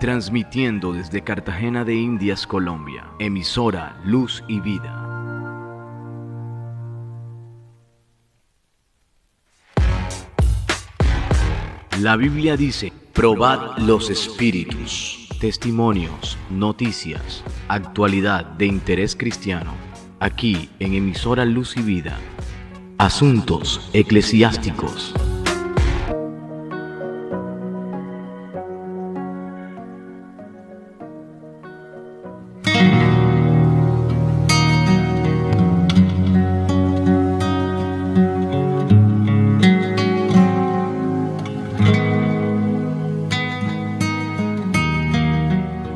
transmitiendo desde Cartagena de Indias, Colombia, emisora Luz y Vida. La Biblia dice, probad los espíritus, testimonios, noticias, actualidad de interés cristiano, aquí en emisora Luz y Vida, asuntos eclesiásticos.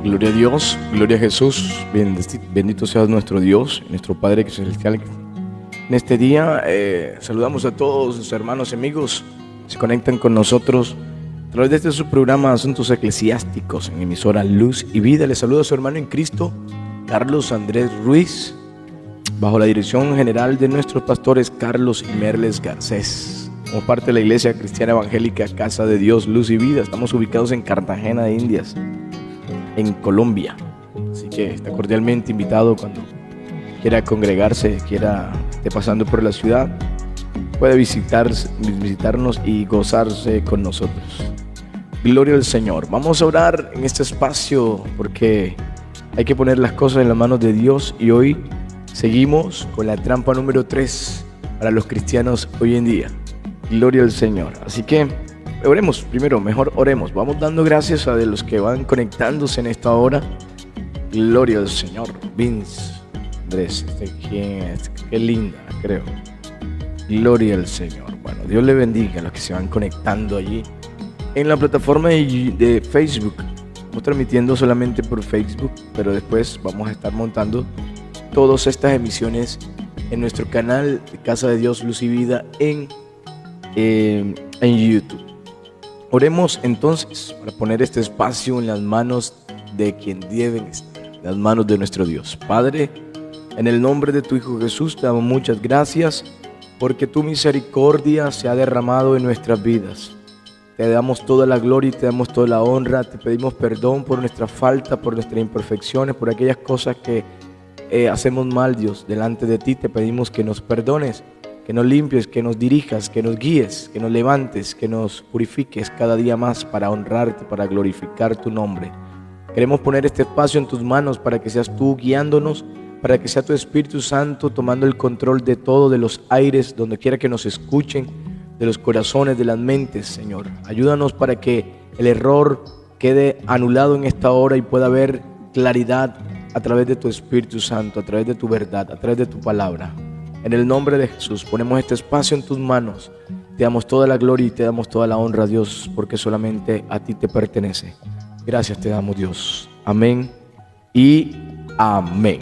Gloria a Dios, gloria a Jesús, bendito sea nuestro Dios, nuestro Padre que es celestial. En este día saludamos a todos los hermanos y amigos que se conectan con nosotros a través de este su programa Asuntos Eclesiásticos en emisora Luz y Vida. Les saluda a su hermano en Cristo, Carlos Andrés Ruiz, bajo la dirección general de nuestros pastores Carlos y Merles Garcés. Como parte de la Iglesia Cristiana Evangélica Casa de Dios, Luz y Vida, estamos ubicados en Cartagena de Indias, en Colombia. Así que está cordialmente invitado cuando quiera congregarse, esté pasando por la ciudad, puede visitarnos y gozarse con nosotros. Gloria al Señor. Vamos a orar en este espacio porque hay que poner las cosas en las manos de Dios, y hoy seguimos con la trampa número 3 para los cristianos hoy en día. Gloria al Señor. Así que oremos primero, mejor oremos. Vamos dando gracias a los que van conectándose en esta hora. Gloria al Señor. Vince, Andrés, ¿quién es? Qué linda, creo. Gloria al Señor. Bueno, Dios le bendiga a los que se van conectando allí en la plataforma de Facebook. Estamos transmitiendo solamente por Facebook, pero después vamos a estar montando todas estas emisiones en nuestro canal de Casa de Dios, Luz y Vida en YouTube. Oremos entonces para poner este espacio en las manos de quien deben estar, en las manos de nuestro Dios. Padre, en el nombre de tu Hijo Jesús te damos muchas gracias porque tu misericordia se ha derramado en nuestras vidas. Te damos toda la gloria y te damos toda la honra. Te pedimos perdón por nuestra falta, por nuestras imperfecciones, por aquellas cosas que hacemos mal, Dios. Delante de ti te pedimos que nos perdones, que nos limpies, que nos dirijas, que nos guíes, que nos levantes, que nos purifiques cada día más para honrarte, para glorificar tu nombre. Queremos poner este espacio en tus manos para que seas tú guiándonos, para que sea tu Espíritu Santo tomando el control de todo, de los aires, donde quiera que nos escuchen, de los corazones, de las mentes, Señor. Ayúdanos para que el error quede anulado en esta hora y pueda haber claridad a través de tu Espíritu Santo, a través de tu verdad, a través de tu palabra. En el nombre de Jesús ponemos este espacio en tus manos. Te damos toda la gloria y te damos toda la honra, Dios, porque solamente a ti te pertenece. Gracias te damos, Dios. Amén y amén.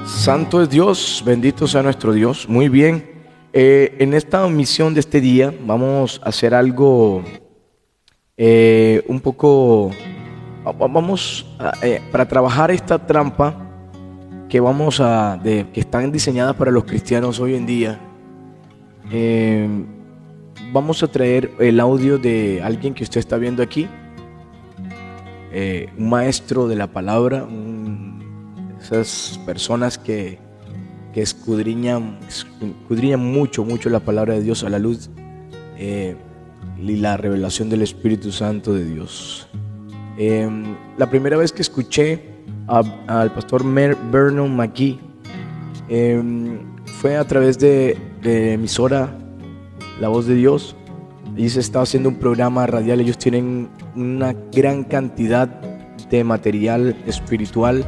Santo es Dios, bendito sea nuestro Dios. Muy bien, en esta misión de este día vamos a hacer algo un poco... Vamos para trabajar esta trampa que que están diseñadas para los cristianos hoy en día. Vamos a traer el audio de alguien que usted está viendo aquí, un maestro de la palabra, esas personas que escudriñan mucho la palabra de Dios a la luz y la revelación del Espíritu Santo de Dios. La primera vez que escuché al pastor Vernon McGee fue a través de emisora La Voz de Dios. Allí se estaba haciendo un programa radial. Ellos tienen una gran cantidad de material espiritual,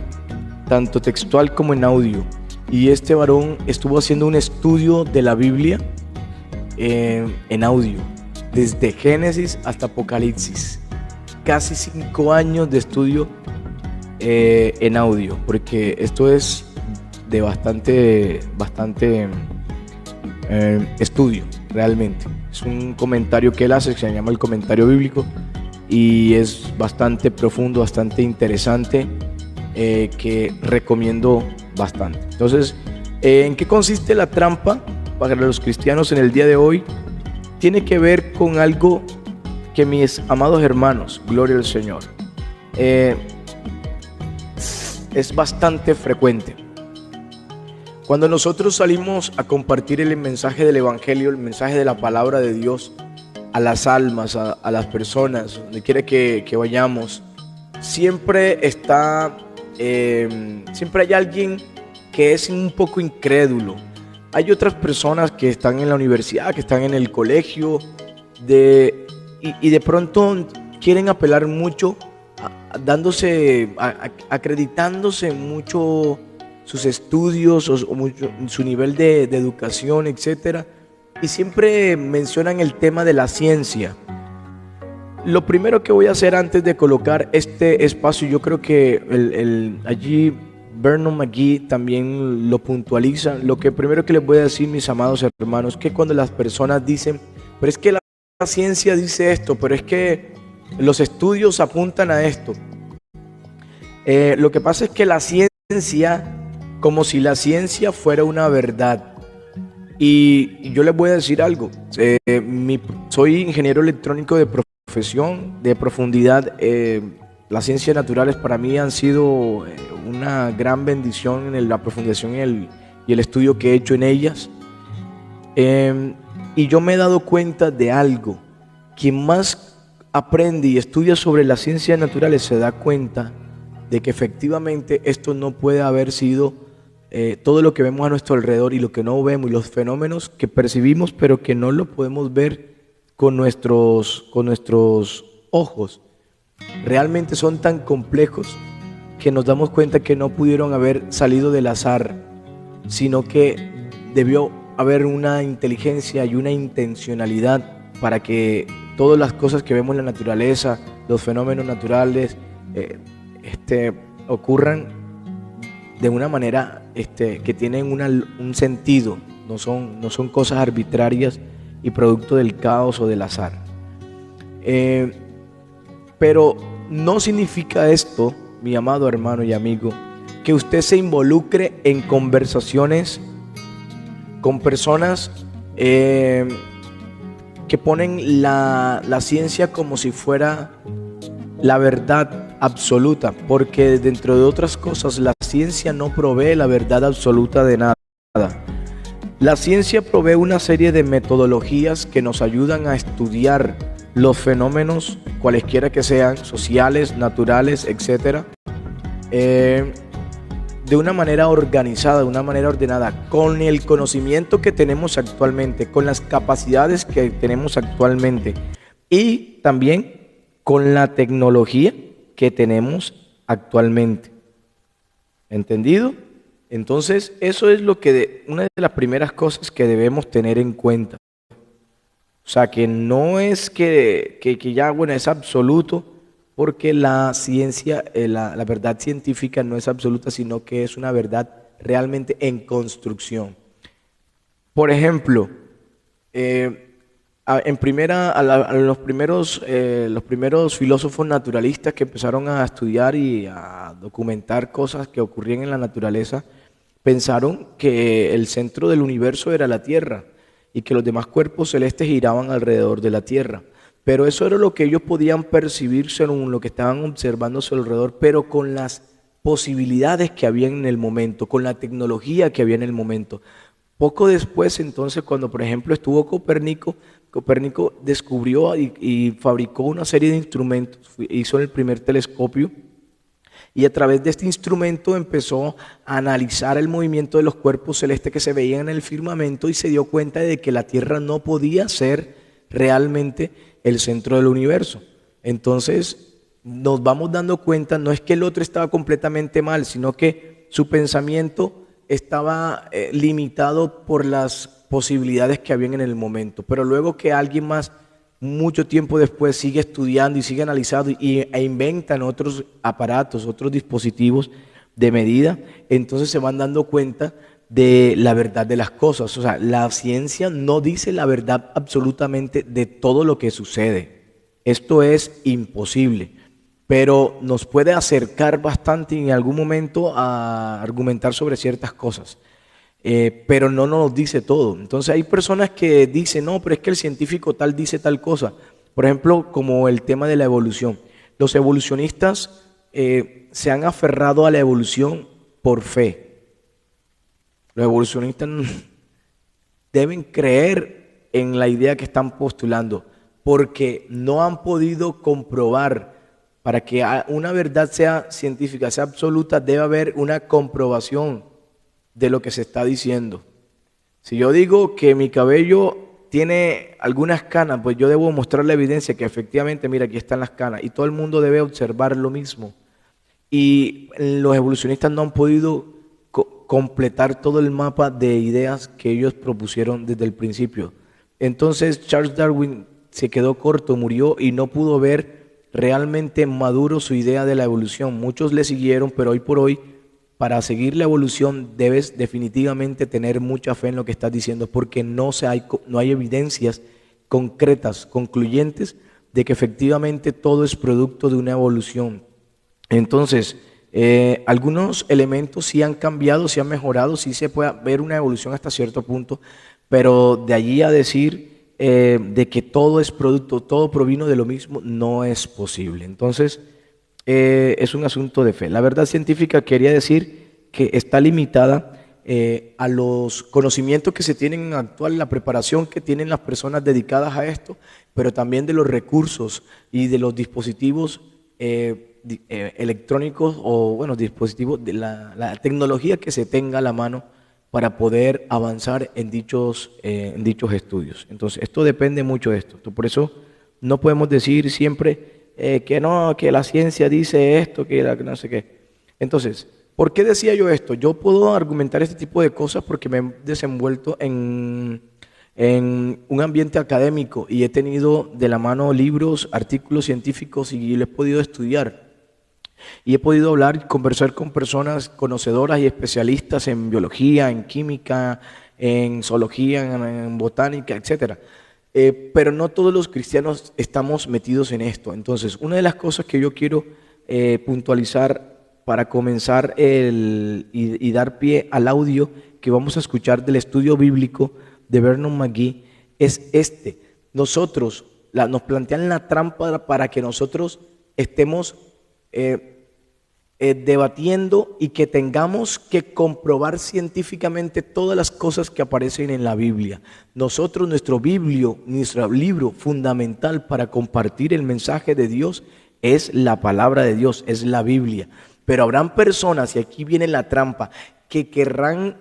tanto textual como en audio, y este varón estuvo haciendo un estudio de la Biblia en audio, desde Génesis hasta Apocalipsis. Casi 5 años de estudio en audio, porque esto es de bastante estudio realmente. Es un comentario que él hace que se llama el comentario bíblico y es bastante profundo, bastante interesante, que recomiendo bastante. Entonces, ¿en qué consiste la trampa para los cristianos en el día de hoy? tiene que ver con algo que, mis amados hermanos, gloria al Señor, es bastante frecuente. Cuando nosotros salimos a compartir el mensaje del Evangelio, el mensaje de la palabra de Dios a las almas, a las personas, donde quiera que vayamos, siempre hay alguien que es un poco incrédulo. Hay otras personas que están en la universidad, que están en el colegio, y de pronto quieren apelar mucho, acreditándose mucho sus estudios o mucho, su nivel de educación, etcétera, y siempre mencionan el tema de la ciencia. Lo primero que voy a hacer antes de colocar este espacio, yo creo que allí Vernon McGee también lo puntualiza. Lo que primero que les voy a decir, mis amados hermanos, que cuando las personas dicen, pero es que la ciencia dice esto, pero es que los estudios apuntan a esto. Lo que pasa es que la ciencia, como si la ciencia fuera una verdad. Y yo les voy a decir algo. Soy ingeniero electrónico de profesión, de profundidad. Las ciencias naturales para mí han sido una gran bendición en la profundización y el estudio que he hecho en ellas. Y yo me he dado cuenta de algo. Quien más aprende y estudia sobre las ciencias naturales se da cuenta de que efectivamente esto no puede haber sido todo lo que vemos a nuestro alrededor y lo que no vemos y los fenómenos que percibimos pero que no lo podemos ver con nuestros ojos. Realmente son tan complejos que nos damos cuenta que no pudieron haber salido del azar, sino que debió haber una inteligencia y una intencionalidad para que todas las cosas que vemos en la naturaleza, los fenómenos naturales, ocurran de una manera que tienen un sentido, no son cosas arbitrarias y producto del caos o del azar. Pero no significa esto, mi amado hermano y amigo, que usted se involucre en conversaciones con personas que ponen la ciencia como si fuera la verdad absoluta, porque dentro de otras cosas la ciencia no provee la verdad absoluta de nada. La ciencia provee una serie de metodologías que nos ayudan a estudiar los fenómenos, cualesquiera que sean, sociales, naturales, etcétera, de una manera organizada, de una manera ordenada, con el conocimiento que tenemos actualmente, con las capacidades que tenemos actualmente y también con la tecnología que tenemos actualmente. ¿Entendido? Entonces, eso es una de las primeras cosas que debemos tener en cuenta. O sea, que no es que ya, bueno, es absoluto, porque la ciencia, la verdad científica no es absoluta, sino que es una verdad realmente en construcción. Por ejemplo, los primeros filósofos naturalistas que empezaron a estudiar y a documentar cosas que ocurrían en la naturaleza, pensaron que el centro del universo era la Tierra y que los demás cuerpos celestes giraban alrededor de la Tierra. Pero eso era lo que ellos podían percibir según lo que estaban observando a su alrededor, pero con las posibilidades que había en el momento, con la tecnología que había en el momento. Poco después, entonces, cuando por ejemplo estuvo Copérnico descubrió y fabricó una serie de instrumentos, hizo el primer telescopio, y a través de este instrumento empezó a analizar el movimiento de los cuerpos celestes que se veían en el firmamento y se dio cuenta de que la Tierra no podía ser realmente el centro del universo. Entonces nos vamos dando cuenta, no es que el otro estaba completamente mal, sino que su pensamiento estaba limitado por las posibilidades que habían en el momento. Pero luego que alguien más, mucho tiempo después, sigue estudiando y sigue analizando e inventan otros aparatos, otros dispositivos de medida, entonces se van dando cuenta de la verdad de las cosas. O sea, la ciencia no dice la verdad absolutamente de todo lo que sucede. Esto es imposible, pero nos puede acercar bastante en algún momento a argumentar sobre ciertas cosas. pero no nos dice todo. Entonces hay personas que dicen, no, pero es que el científico tal dice tal cosa. Por ejemplo, como el tema de la evolución. Los evolucionistas se han aferrado a la evolución por fe. Los evolucionistas deben creer en la idea que están postulando, porque no han podido comprobar. Para que una verdad sea científica, sea absoluta, debe haber una comprobación de lo que se está diciendo. Si yo digo que mi cabello tiene algunas canas, pues yo debo mostrar la evidencia que efectivamente, mira, aquí están las canas, y todo el mundo debe observar lo mismo. Y los evolucionistas no han podido completar todo el mapa de ideas que ellos propusieron desde el principio. Entonces Charles Darwin se quedó corto, murió y no pudo ver realmente maduro su idea de la evolución. Muchos le siguieron, pero hoy por hoy, para seguir la evolución debes definitivamente tener mucha fe en lo que estás diciendo, porque no hay evidencias concretas, concluyentes, de que efectivamente todo es producto de una evolución. Entonces, algunos elementos sí han cambiado, sí han mejorado, sí se puede ver una evolución hasta cierto punto, pero de allí a decir de que todo es producto, todo provino de lo mismo, no es posible. Entonces, es un asunto de fe. La verdad científica quería decir que está limitada a los conocimientos que se tienen en actual, la preparación que tienen las personas dedicadas a esto, pero también de los recursos y de los dispositivos electrónicos o, bueno, dispositivos de la tecnología que se tenga a la mano para poder avanzar en dichos estudios. Entonces, esto depende mucho de esto. Por eso no podemos decir siempre que no, que la ciencia dice esto, que no sé qué. Entonces, ¿por qué decía yo esto? Yo puedo argumentar este tipo de cosas porque me he desenvuelto en un ambiente académico y he tenido de la mano libros, artículos científicos y lo he podido estudiar. Y he podido hablar y conversar con personas conocedoras y especialistas en biología, en química, en zoología, en botánica, etcétera. Pero no todos los cristianos estamos metidos en esto. Entonces, una de las cosas que yo quiero puntualizar para comenzar y dar pie al audio que vamos a escuchar del estudio bíblico de Vernon McGee es este. Nosotros, nos plantean la trampa para que nosotros estemos debatiendo y que tengamos que comprobar científicamente todas las cosas que aparecen en la Biblia. Nosotros, nuestro libro fundamental para compartir el mensaje de Dios es la palabra de Dios, es la Biblia. Pero habrán personas, y aquí viene la trampa, que querrán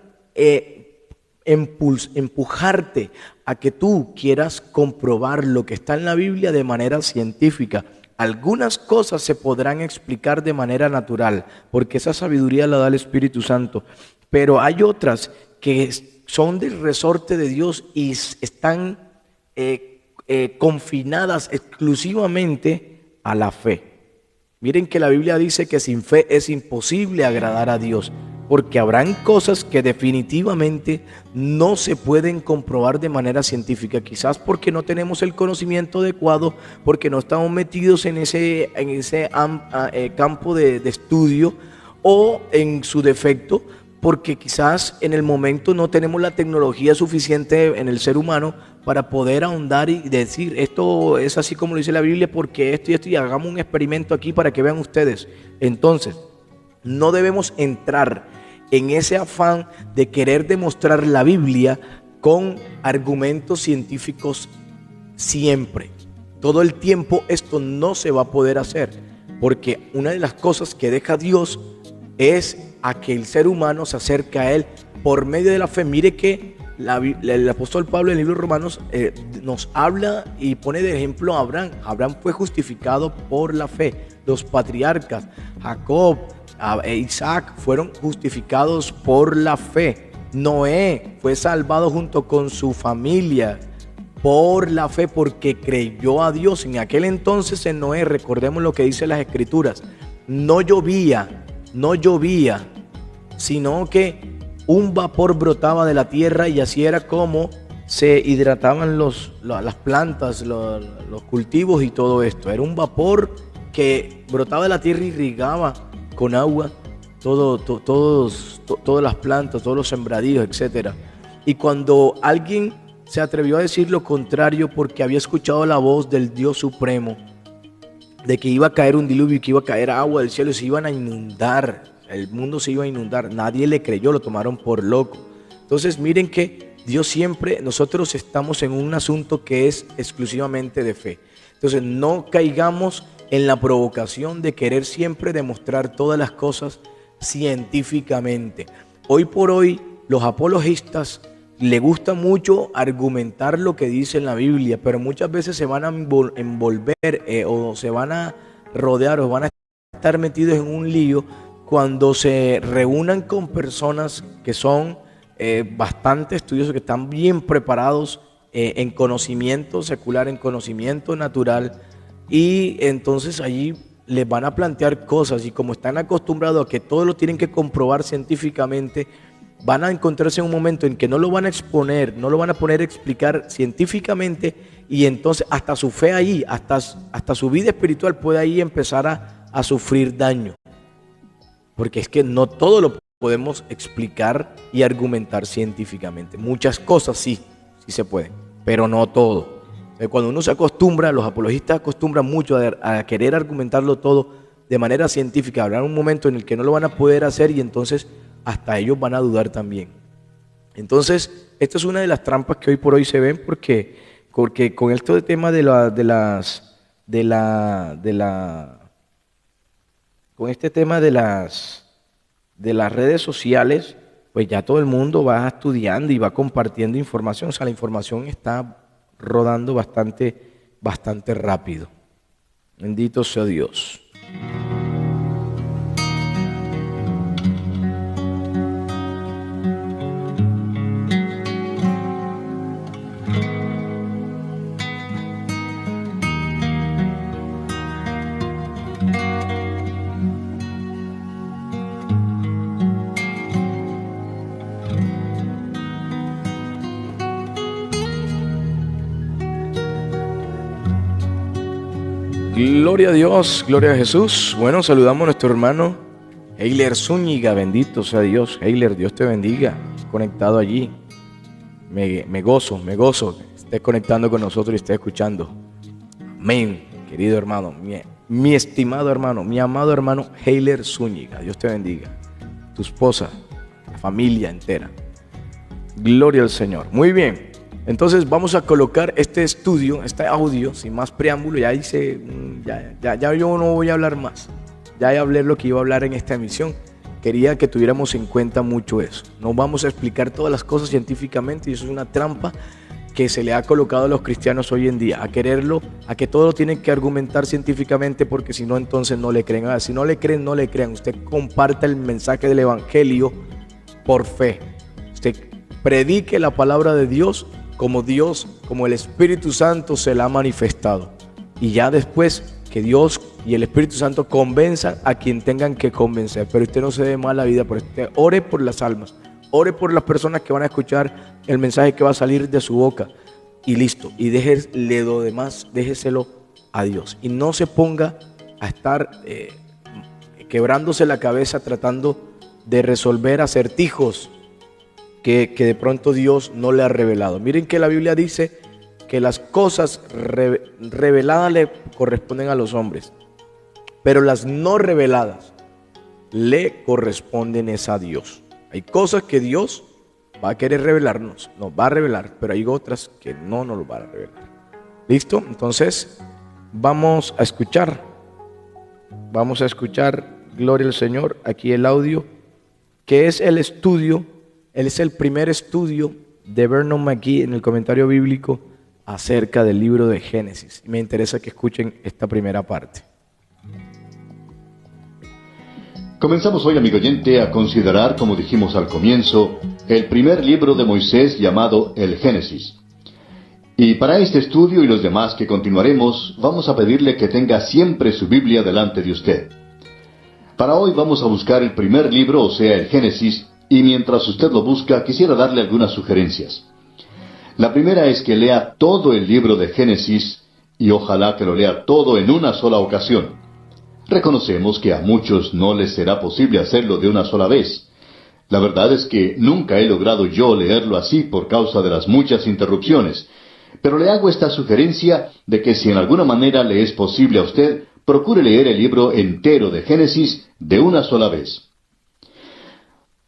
empujarte a que tú quieras comprobar lo que está en la Biblia de manera científica. Algunas cosas se podrán explicar de manera natural, porque esa sabiduría la da el Espíritu Santo, pero hay otras que son del resorte de Dios y están confinadas exclusivamente a la fe. Miren que la Biblia dice que sin fe es imposible agradar a Dios, porque habrán cosas que definitivamente no se pueden comprobar de manera científica, quizás porque no tenemos el conocimiento adecuado, porque no estamos metidos en ese campo de estudio, o en su defecto, porque quizás en el momento no tenemos la tecnología suficiente en el ser humano para poder ahondar y decir, esto es así como lo dice la Biblia, porque esto y esto, y hagamos un experimento aquí para que vean ustedes. Entonces, no debemos entrar en ese afán de querer demostrar la Biblia con argumentos científicos siempre. Todo el tiempo esto no se va a poder hacer, porque una de las cosas que deja Dios es a que el ser humano se acerque a Él por medio de la fe. Mire que el apóstol Pablo en el libro de Romanos nos habla y pone de ejemplo a Abraham. Abraham fue justificado por la fe. Los patriarcas, Jacob e Isaac, fueron justificados por la fe. Noé fue salvado junto con su familia por la fe, porque creyó a Dios. En aquel entonces en Noé, recordemos lo que dice las Escrituras, no llovía, sino que un vapor brotaba de la tierra y así era como se hidrataban las plantas, los cultivos y todo esto. Era un vapor que brotaba de la tierra y irrigaba con agua todas las plantas, todos los sembradíos, etcétera. Y cuando alguien se atrevió a decir lo contrario porque había escuchado la voz del Dios Supremo, de que iba a caer un diluvio y que iba a caer agua del cielo y se iban a inundar, el mundo se iba a inundar, nadie le creyó, lo tomaron por loco. Entonces miren que Dios siempre, nosotros estamos en un asunto que es exclusivamente de fe. Entonces no caigamos en la provocación de querer siempre demostrar todas las cosas científicamente. Hoy por hoy los apologistas les gusta mucho argumentar lo que dice en la Biblia, pero muchas veces se van a envolver o se van a rodear o van a estar metidos en un lío cuando se reúnan con personas que son bastante estudiosos, que están bien preparados en conocimiento secular, en conocimiento natural, y entonces allí les van a plantear cosas y como están acostumbrados a que todo lo tienen que comprobar científicamente, van a encontrarse en un momento en que no lo van a exponer, no lo van a poner a explicar científicamente, y entonces hasta su fe ahí, hasta su vida espiritual puede ahí empezar a sufrir daño. Porque es que no todo lo podemos explicar y argumentar científicamente. Muchas cosas sí se pueden, pero no todo. Cuando uno se acostumbra, los apologistas acostumbran mucho a querer argumentarlo todo de manera científica. Habrá un momento en el que no lo van a poder hacer y entonces hasta ellos van a dudar también. Entonces, esta es una de las trampas que hoy por hoy se ven porque con esto de tema con este tema de las redes sociales, pues ya todo el mundo va estudiando y va compartiendo información. O sea, la información está rodando bastante rápido. Bendito sea Dios. Gloria a Dios, gloria a Jesús. Bueno, saludamos a nuestro hermano Heiler Zúñiga, bendito sea Dios. Heiler, Dios te bendiga, conectado allí. Me gozo que estés conectando con nosotros y estés escuchando. Amén, querido hermano, mi estimado hermano, mi amado hermano Heiler Zúñiga, Dios te bendiga. Tu esposa, la familia entera. Gloria al Señor. Muy bien. Entonces vamos a colocar este estudio, este audio, sin más preámbulo. Ya yo no voy a hablar más. Ya hablé lo que iba a hablar en esta emisión. Quería que tuviéramos en cuenta mucho eso. No vamos a explicar todas las cosas científicamente y eso es una trampa que se le ha colocado a los cristianos hoy en día, a quererlo, a que todo lo tienen que argumentar científicamente porque si no entonces no le creen. Si no le creen, no le crean. Usted comparta el mensaje del Evangelio por fe. Usted predique la palabra de Dios como el Espíritu Santo se la ha manifestado. Y ya después que Dios y el Espíritu Santo convenzan a quien tengan que convencer. Pero usted no se dé mala vida por usted. Ore por las almas. Ore por las personas que van a escuchar el mensaje que va a salir de su boca. Y listo. Y déjele lo demás, déjeselo a Dios. Y no se ponga a estar quebrándose la cabeza tratando de resolver acertijos que de pronto Dios no le ha revelado. Miren que la Biblia dice que las cosas reveladas le corresponden a los hombres, pero las no reveladas le corresponden es a Dios. Hay cosas que Dios va a querer revelarnos, nos va a revelar, pero hay otras que no nos lo va a revelar. ¿Listo? Entonces vamos a escuchar, gloria al Señor, aquí el audio, que es el estudio. Él es el primer estudio de Vernon McGee en el comentario bíblico acerca del libro de Génesis. Me interesa que escuchen esta primera parte. Comenzamos hoy, amigo oyente, a considerar, como dijimos al comienzo, el primer libro de Moisés llamado el Génesis. Y para este estudio y los demás que continuaremos, vamos a pedirle que tenga siempre su Biblia delante de usted. Para hoy vamos a buscar el primer libro, o sea, el Génesis, y mientras usted lo busca, quisiera darle algunas sugerencias. La primera es que lea todo el libro de Génesis, y ojalá que lo lea todo en una sola ocasión. Reconocemos que a muchos no les será posible hacerlo de una sola vez. La verdad es que nunca he logrado yo leerlo así por causa de las muchas interrupciones. Pero le hago esta sugerencia de que si en alguna manera le es posible a usted, procure leer el libro entero de Génesis de una sola vez.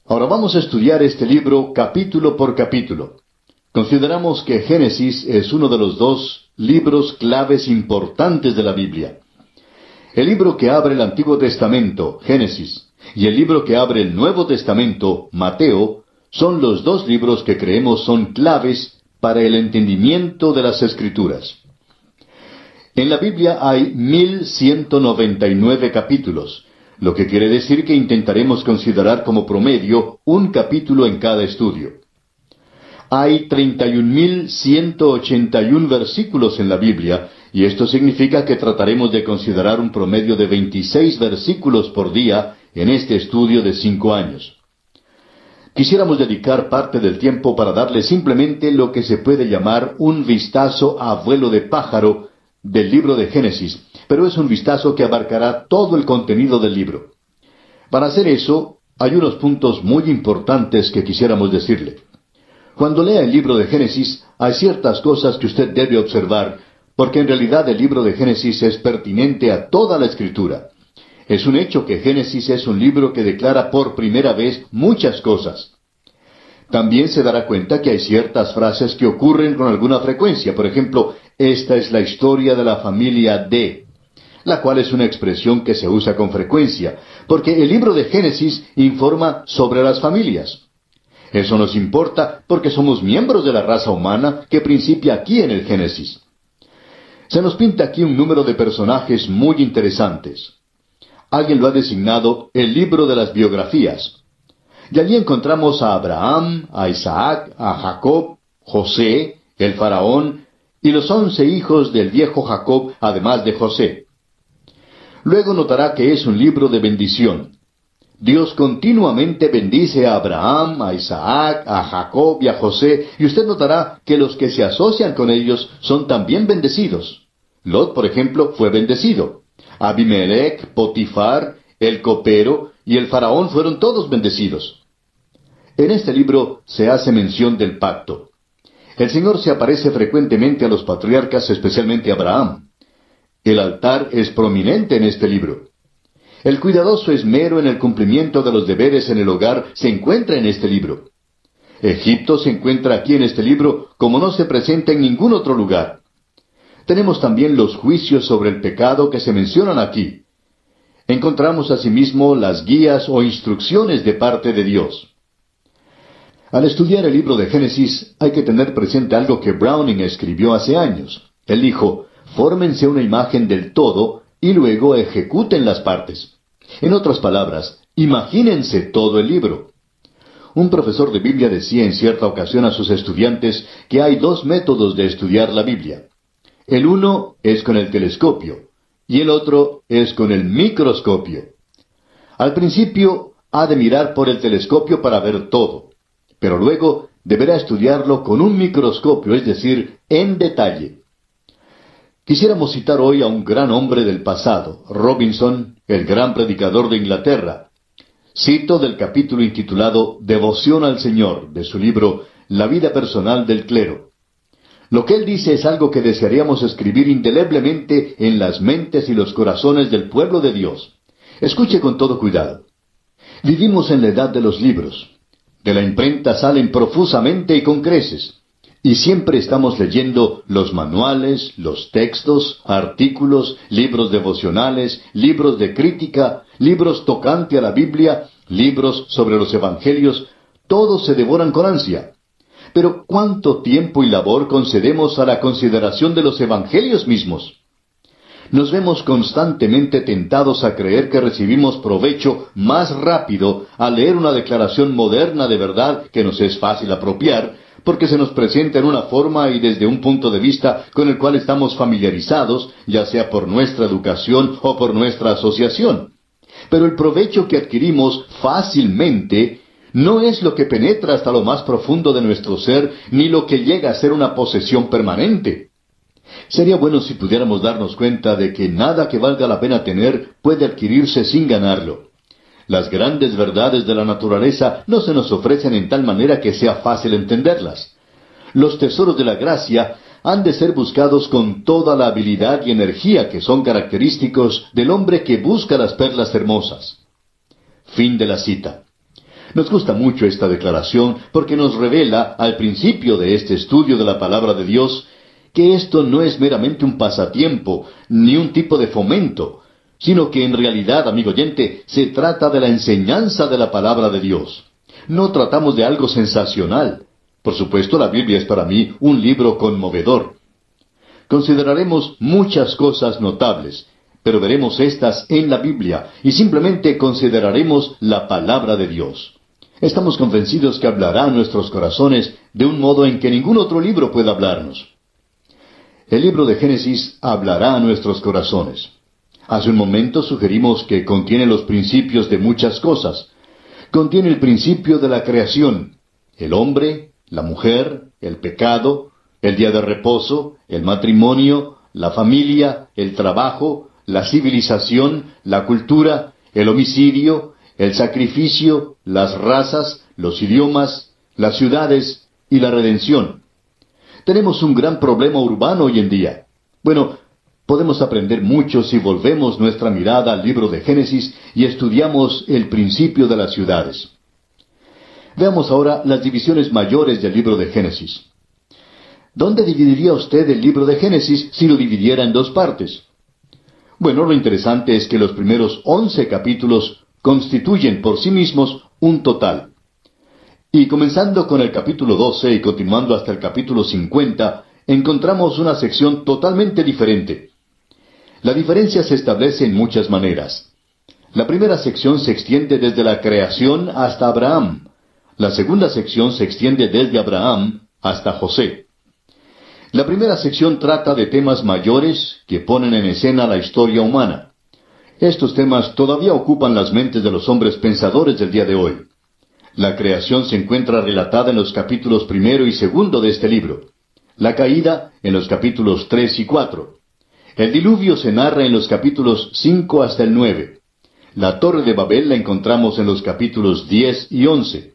Ahora vamos a estudiar este libro capítulo por capítulo. Consideramos que Génesis es uno de los dos libros claves importantes de la Biblia. El libro que abre el Antiguo Testamento, Génesis, y el libro que abre el Nuevo Testamento, Mateo, son los dos libros que creemos son claves para el entendimiento de las Escrituras. En la Biblia hay 1199 capítulos, lo que quiere decir que intentaremos considerar como promedio un capítulo en cada estudio. Hay 31.181 versículos en la Biblia, y esto significa que trataremos de considerar un promedio de 26 versículos por día en este estudio de 5 años. Quisiéramos dedicar parte del tiempo para darle simplemente lo que se puede llamar un vistazo a vuelo de pájaro del libro de Génesis, pero es un vistazo que abarcará todo el contenido del libro. Para hacer eso, hay unos puntos muy importantes que quisiéramos decirle. Cuando lea el libro de Génesis, hay ciertas cosas que usted debe observar, porque en realidad el libro de Génesis es pertinente a toda la Escritura. Es un hecho que Génesis es un libro que declara por primera vez muchas cosas. También se dará cuenta que hay ciertas frases que ocurren con alguna frecuencia. Por ejemplo, esta es la historia de la familia de, la cual es una expresión que se usa con frecuencia, porque el libro de Génesis informa sobre las familias. Eso nos importa porque somos miembros de la raza humana que principia aquí en el Génesis. Se nos pinta aquí un número de personajes muy interesantes. Alguien lo ha designado el libro de las biografías. Y allí encontramos a Abraham, a Isaac, a Jacob, José, el faraón, y los 11 hijos del viejo Jacob, además de José. Luego notará que es un libro de bendición. Dios continuamente bendice a Abraham, a Isaac, a Jacob y a José, y usted notará que los que se asocian con ellos son también bendecidos. Lot, por ejemplo, fue bendecido. Abimelech, Potifar, el copero y el faraón fueron todos bendecidos. En este libro se hace mención del pacto. El Señor se aparece frecuentemente a los patriarcas, especialmente a Abraham. El altar es prominente en este libro. El cuidadoso esmero en el cumplimiento de los deberes en el hogar se encuentra en este libro. Egipto se encuentra aquí en este libro como no se presenta en ningún otro lugar. Tenemos también los juicios sobre el pecado que se mencionan aquí. Encontramos asimismo las guías o instrucciones de parte de Dios. Al estudiar el libro de Génesis hay que tener presente algo que Browning escribió hace años. Él dijo, fórmense una imagen del todo y luego ejecuten las partes. En otras palabras, imagínense todo el libro. Un profesor de Biblia decía en cierta ocasión a sus estudiantes que hay dos métodos de estudiar la Biblia. El uno es con el telescopio y el otro es con el microscopio. Al principio ha de mirar por el telescopio para ver todo, pero luego deberá estudiarlo con un microscopio, es decir, en detalle. Quisiéramos citar hoy a un gran hombre del pasado, Robinson, el gran predicador de Inglaterra. Cito del capítulo intitulado Devoción al Señor, de su libro La vida personal del clero. Lo que él dice es algo que desearíamos escribir indeleblemente en las mentes y los corazones del pueblo de Dios. Escuche con todo cuidado. Vivimos en la edad de los libros. De la imprenta salen profusamente y con creces. Y siempre estamos leyendo los manuales, los textos, artículos, libros devocionales, libros de crítica, libros tocante a la Biblia, libros sobre los evangelios, todos se devoran con ansia. Pero ¿cuánto tiempo y labor concedemos a la consideración de los evangelios mismos? Nos vemos constantemente tentados a creer que recibimos provecho más rápido al leer una declaración moderna de verdad que nos es fácil apropiar, porque se nos presenta en una forma y desde un punto de vista con el cual estamos familiarizados, ya sea por nuestra educación o por nuestra asociación. Pero el provecho que adquirimos fácilmente no es lo que penetra hasta lo más profundo de nuestro ser, ni lo que llega a ser una posesión permanente. Sería bueno si pudiéramos darnos cuenta de que nada que valga la pena tener puede adquirirse sin ganarlo. Las grandes verdades de la naturaleza no se nos ofrecen en tal manera que sea fácil entenderlas. Los tesoros de la gracia han de ser buscados con toda la habilidad y energía que son característicos del hombre que busca las perlas hermosas. Fin de la cita. Nos gusta mucho esta declaración porque nos revela, al principio de este estudio de la palabra de Dios, que esto no es meramente un pasatiempo, ni un tipo de fomento, sino que en realidad, amigo oyente, se trata de la enseñanza de la palabra de Dios. No tratamos de algo sensacional. Por supuesto, la Biblia es para mí un libro conmovedor. Consideraremos muchas cosas notables, pero veremos estas en la Biblia y simplemente consideraremos la palabra de Dios. Estamos convencidos que hablará a nuestros corazones de un modo en que ningún otro libro pueda hablarnos. El libro de Génesis hablará a nuestros corazones. Hace un momento sugerimos que contiene los principios de muchas cosas. Contiene el principio de la creación, el hombre, la mujer, el pecado, el día de reposo, el matrimonio, la familia, el trabajo, la civilización, la cultura, el homicidio, el sacrificio, las razas, los idiomas, las ciudades y la redención. Tenemos un gran problema urbano hoy en día. Bueno, podemos aprender mucho si volvemos nuestra mirada al libro de Génesis y estudiamos el principio de las ciudades. Veamos ahora las divisiones mayores del libro de Génesis. ¿Dónde dividiría usted el libro de Génesis si lo dividiera en dos partes? Bueno, lo interesante es que los primeros 11 capítulos constituyen por sí mismos un total. Y comenzando con el capítulo 12 y continuando hasta el capítulo 50, encontramos una sección totalmente diferente. La diferencia se establece en muchas maneras. La primera sección se extiende desde la creación hasta Abraham. La segunda sección se extiende desde Abraham hasta José. La primera sección trata de temas mayores que ponen en escena la historia humana. Estos temas todavía ocupan las mentes de los hombres pensadores del día de hoy. La creación se encuentra relatada en los capítulos 1 y 2 de este libro. La caída en los capítulos 3 y 4. El diluvio se narra en los capítulos 5 hasta el 9. La Torre de Babel la encontramos en los capítulos 10 y 11.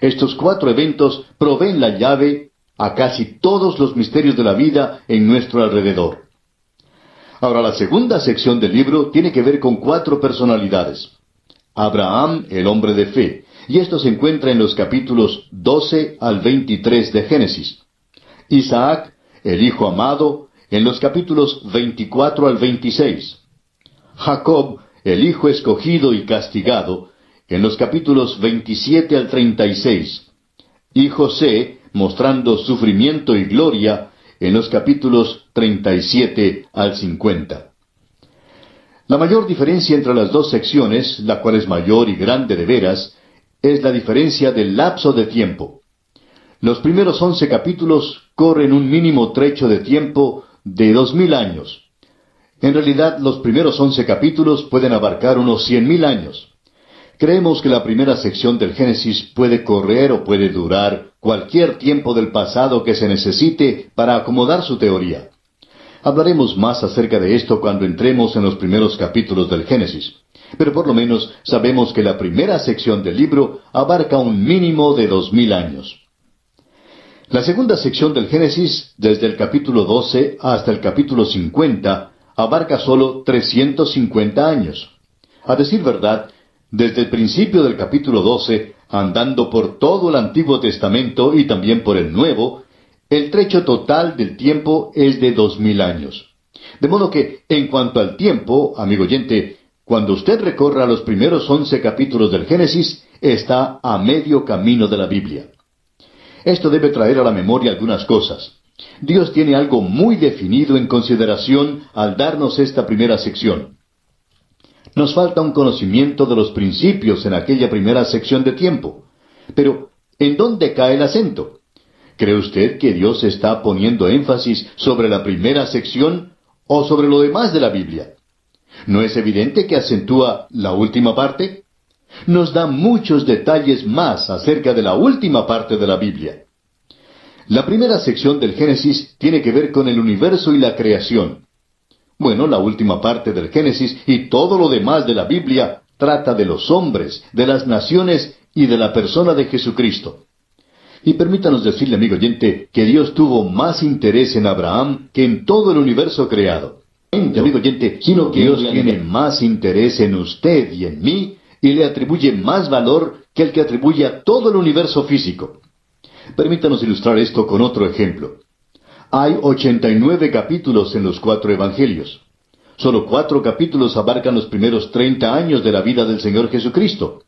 Estos 4 eventos proveen la llave a casi todos los misterios de la vida en nuestro alrededor. Ahora, la segunda sección del libro tiene que ver con 4 personalidades. Abraham, el hombre de fe, y esto se encuentra en los capítulos 12 al 23 de Génesis. Isaac, el hijo amado, en los capítulos 24 al 26. Jacob, el hijo escogido y castigado, en los capítulos 27 al 36. Y José, mostrando sufrimiento y gloria, en los capítulos 37 al 50. La mayor diferencia entre las dos secciones, la cual es mayor y grande de veras, es la diferencia del lapso de tiempo. Los primeros 11 capítulos corren un mínimo trecho de tiempo de 2000 años. En realidad, los primeros 11 capítulos pueden abarcar unos 100,000 años. Creemos que la primera sección del Génesis puede correr o puede durar cualquier tiempo del pasado que se necesite para acomodar su teoría. Hablaremos más acerca de esto cuando entremos en los primeros capítulos del Génesis. Pero por lo menos sabemos que la primera sección del libro abarca un mínimo de 2000 años. La segunda sección del Génesis, desde el capítulo 12 hasta el capítulo 50, abarca solo 350 años. A decir verdad, desde el principio del capítulo 12, andando por todo el Antiguo Testamento y también por el Nuevo, el trecho total del tiempo es de 2000 años. De modo que, en cuanto al tiempo, amigo oyente, cuando usted recorra los primeros 11 capítulos del Génesis, está a medio camino de la Biblia. Esto debe traer a la memoria algunas cosas. Dios tiene algo muy definido en consideración al darnos esta primera sección. Nos falta un conocimiento de los principios en aquella primera sección de tiempo. Pero, ¿en dónde cae el acento? ¿Cree usted que Dios está poniendo énfasis sobre la primera sección o sobre lo demás de la Biblia? ¿No es evidente que acentúa la última parte? Nos da muchos detalles más acerca de la última parte de la Biblia. La primera sección del Génesis tiene que ver con el universo y la creación. Bueno, la última parte del Génesis y todo lo demás de la Biblia trata de los hombres, de las naciones y de la persona de Jesucristo. Y permítanos decirle, amigo oyente, que Dios tuvo más interés en Abraham que en todo el universo creado. Y, amigo oyente, sino que Dios tiene más interés en usted y en mí y le atribuye más valor que el que atribuye a todo el universo físico. Permítanos ilustrar esto con otro ejemplo. Hay 89 capítulos en los 4 evangelios. Solo 4 capítulos abarcan los primeros 30 años de la vida del Señor Jesucristo.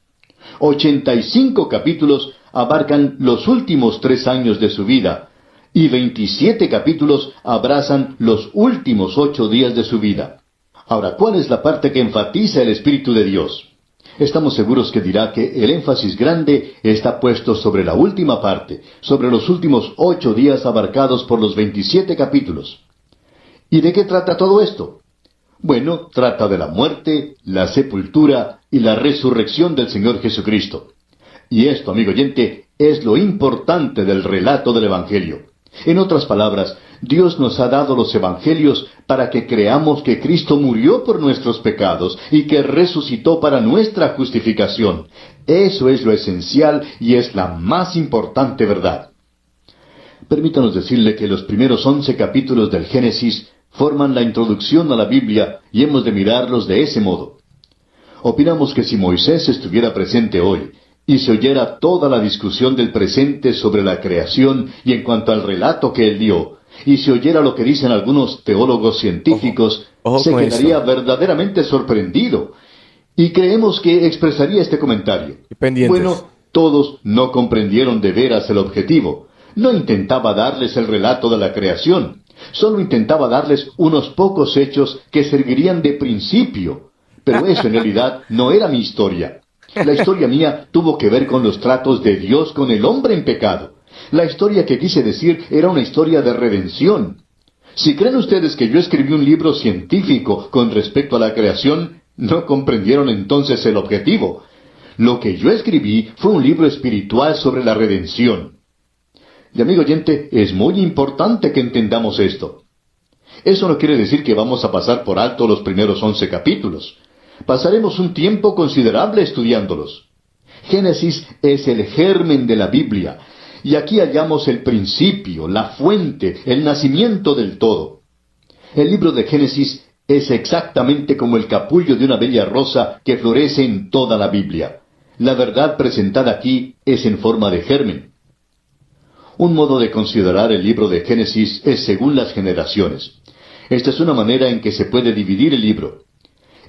85 capítulos abarcan los últimos 3 años de su vida, y 27 capítulos abrazan los últimos 8 días de su vida. Ahora, ¿cuál es la parte que enfatiza el Espíritu de Dios? Estamos seguros que dirá que el énfasis grande está puesto sobre la última parte, sobre los últimos 8 días abarcados por los 27 capítulos. ¿Y de qué trata todo esto? Bueno, trata de la muerte, la sepultura y la resurrección del Señor Jesucristo. Y esto, amigo oyente, es lo importante del relato del Evangelio. En otras palabras, Dios nos ha dado los Evangelios para que creamos que Cristo murió por nuestros pecados y que resucitó para nuestra justificación. Eso es lo esencial y es la más importante verdad. Permítanos decirle que los primeros 11 capítulos del Génesis forman la introducción a la Biblia y hemos de mirarlos de ese modo. Opinamos que si Moisés estuviera presente hoy y se oyera toda la discusión del presente sobre la creación y en cuanto al relato que él dio, y se oyera lo que dicen algunos teólogos científicos, Ojo se con quedaría esto. verdaderamente sorprendido. Y creemos que expresaría este comentario. Y pendientes. Bueno, todos no comprendieron de veras el objetivo. No intentaba darles el relato de la creación. Solo intentaba darles unos pocos hechos que servirían de principio. Pero eso en realidad no era mi historia. La historia mía tuvo que ver con los tratos de Dios con el hombre en pecado. La historia que quise decir era una historia de redención. Si creen ustedes que yo escribí un libro científico con respecto a la creación, no comprendieron entonces el objetivo. Lo que yo escribí fue un libro espiritual sobre la redención. Y amigo oyente, es muy importante que entendamos esto. Eso no quiere decir que vamos a pasar por alto los primeros 11 capítulos. Pasaremos un tiempo considerable estudiándolos. Génesis es el germen de la Biblia, y aquí hallamos el principio, la fuente, el nacimiento del todo. El libro de Génesis es exactamente como el capullo de una bella rosa que florece en toda la Biblia. La verdad presentada aquí es en forma de germen. Un modo de considerar el libro de Génesis es según las generaciones. Esta es una manera en que se puede dividir el libro.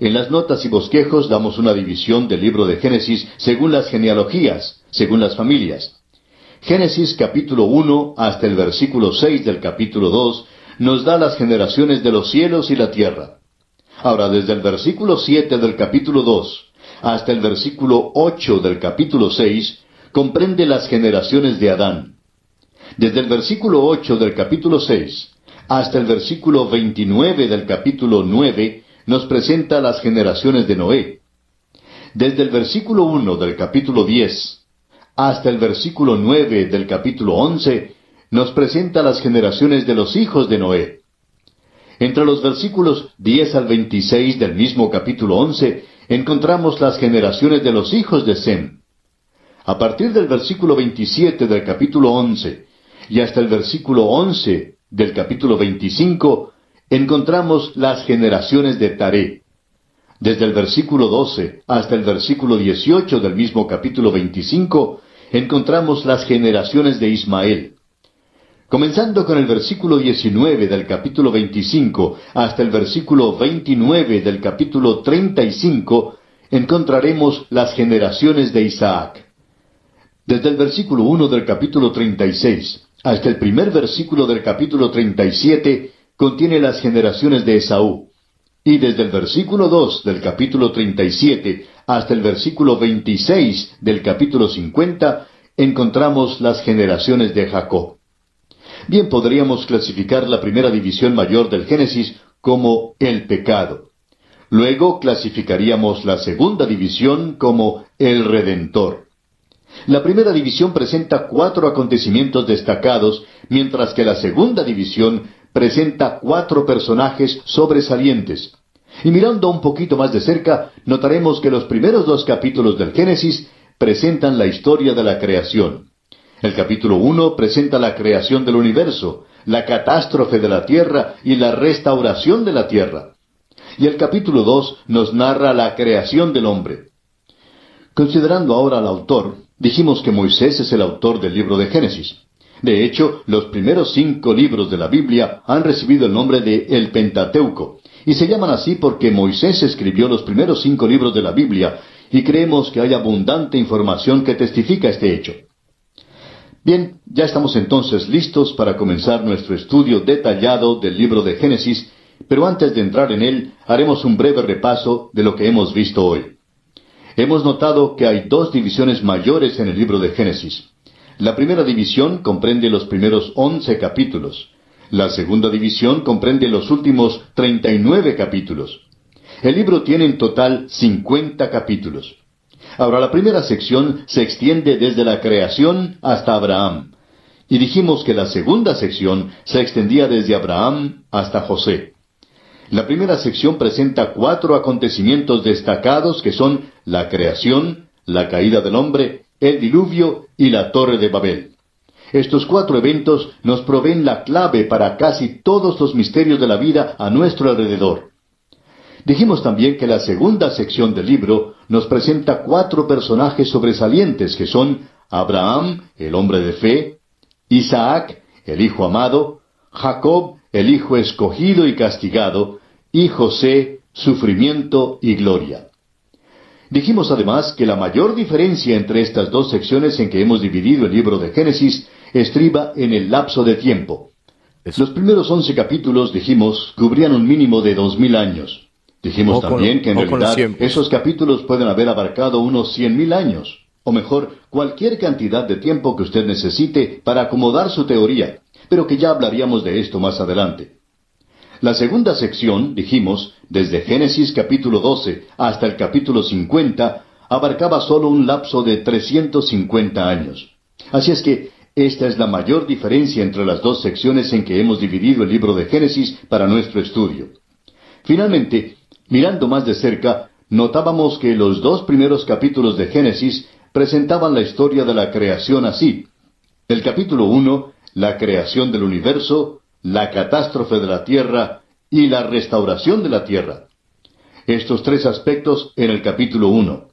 En las notas y bosquejos damos una división del libro de Génesis según las genealogías, según las familias. Génesis capítulo 1 hasta el versículo 6 del capítulo 2 nos da las generaciones de los cielos y la tierra. Ahora, desde el versículo 7 del capítulo 2 hasta el versículo 8 del capítulo 6 comprende las generaciones de Adán. Desde el versículo 8 del capítulo 6 hasta el versículo 29 del capítulo 9 nos presenta las generaciones de Noé. Desde el versículo 1 del capítulo 10 hasta el versículo 9 del capítulo 11 nos presenta las generaciones de los hijos de Noé. Entre los versículos 10 al 26 del mismo capítulo 11 encontramos las generaciones de los hijos de Sem. A partir del versículo 27 del capítulo 11 y hasta el versículo 11 del capítulo 25 encontramos las generaciones de Taré. Desde el versículo 12 hasta el versículo 18 del mismo capítulo 25 encontramos las generaciones de Ismael. Comenzando con el versículo 19 del capítulo 25 hasta el versículo 29 del capítulo 35, encontraremos las generaciones de Isaac. Desde el versículo 1 del capítulo 36 hasta el primer versículo del capítulo 37 contiene las generaciones de Esaú. Y desde el versículo 2 del capítulo 37 hasta el versículo 26 del capítulo 50 encontramos las generaciones de Jacob. Bien, podríamos clasificar la primera división mayor del Génesis como el pecado. Luego clasificaríamos la segunda división como el Redentor. La primera división presenta 4 acontecimientos destacados, mientras que la segunda división presenta 4 personajes sobresalientes. Y mirando un poquito más de cerca, notaremos que los primeros 2 capítulos del Génesis presentan la historia de la creación. El capítulo 1 presenta la creación del universo, la catástrofe de la tierra y la restauración de la tierra. Y el capítulo 2 nos narra la creación del hombre. Considerando ahora al autor, dijimos que Moisés es el autor del libro de Génesis. De hecho, los primeros 5 libros de la Biblia han recibido el nombre de el Pentateuco, y se llaman así porque Moisés escribió los primeros 5 libros de la Biblia, y creemos que hay abundante información que testifica este hecho. Bien, ya estamos entonces listos para comenzar nuestro estudio detallado del libro de Génesis, pero antes de entrar en él, haremos un breve repaso de lo que hemos visto hoy. Hemos notado que hay 2 divisiones mayores en el libro de Génesis. La primera división comprende los primeros 11 capítulos. La segunda división comprende los últimos 39 capítulos. El libro tiene en total 50 capítulos. Ahora, la primera sección se extiende desde la creación hasta Abraham. Y dijimos que la segunda sección se extendía desde Abraham hasta José. La primera sección presenta 4 acontecimientos destacados que son la creación, la caída del hombre, el diluvio y la Torre de Babel. Estos 4 eventos nos proveen la clave para casi todos los misterios de la vida a nuestro alrededor. Dijimos también que la segunda sección del libro nos presenta 4 personajes sobresalientes que son Abraham, el hombre de fe, Isaac, el hijo amado, Jacob, el hijo escogido y castigado, y José, sufrimiento y gloria. Dijimos además que la mayor diferencia entre estas 2 secciones en que hemos dividido el libro de Génesis estriba en el lapso de tiempo. Los primeros 11 capítulos, dijimos, cubrían un mínimo de 2000 años. Dijimos también que en realidad esos capítulos pueden haber abarcado unos 100,000 años, o mejor, cualquier cantidad de tiempo que usted necesite para acomodar su teoría, pero que ya hablaríamos de esto más adelante. La segunda sección, dijimos, desde Génesis capítulo 12 hasta el capítulo 50, abarcaba solo un lapso de 350 años. Así es que esta es la mayor diferencia entre las 2 secciones en que hemos dividido el libro de Génesis para nuestro estudio. Finalmente, mirando más de cerca, notábamos que los 2 primeros capítulos de Génesis presentaban la historia de la creación así. El capítulo 1, la creación del universo, la catástrofe de la tierra y la restauración de la tierra. Estos 3 aspectos en el capítulo 1.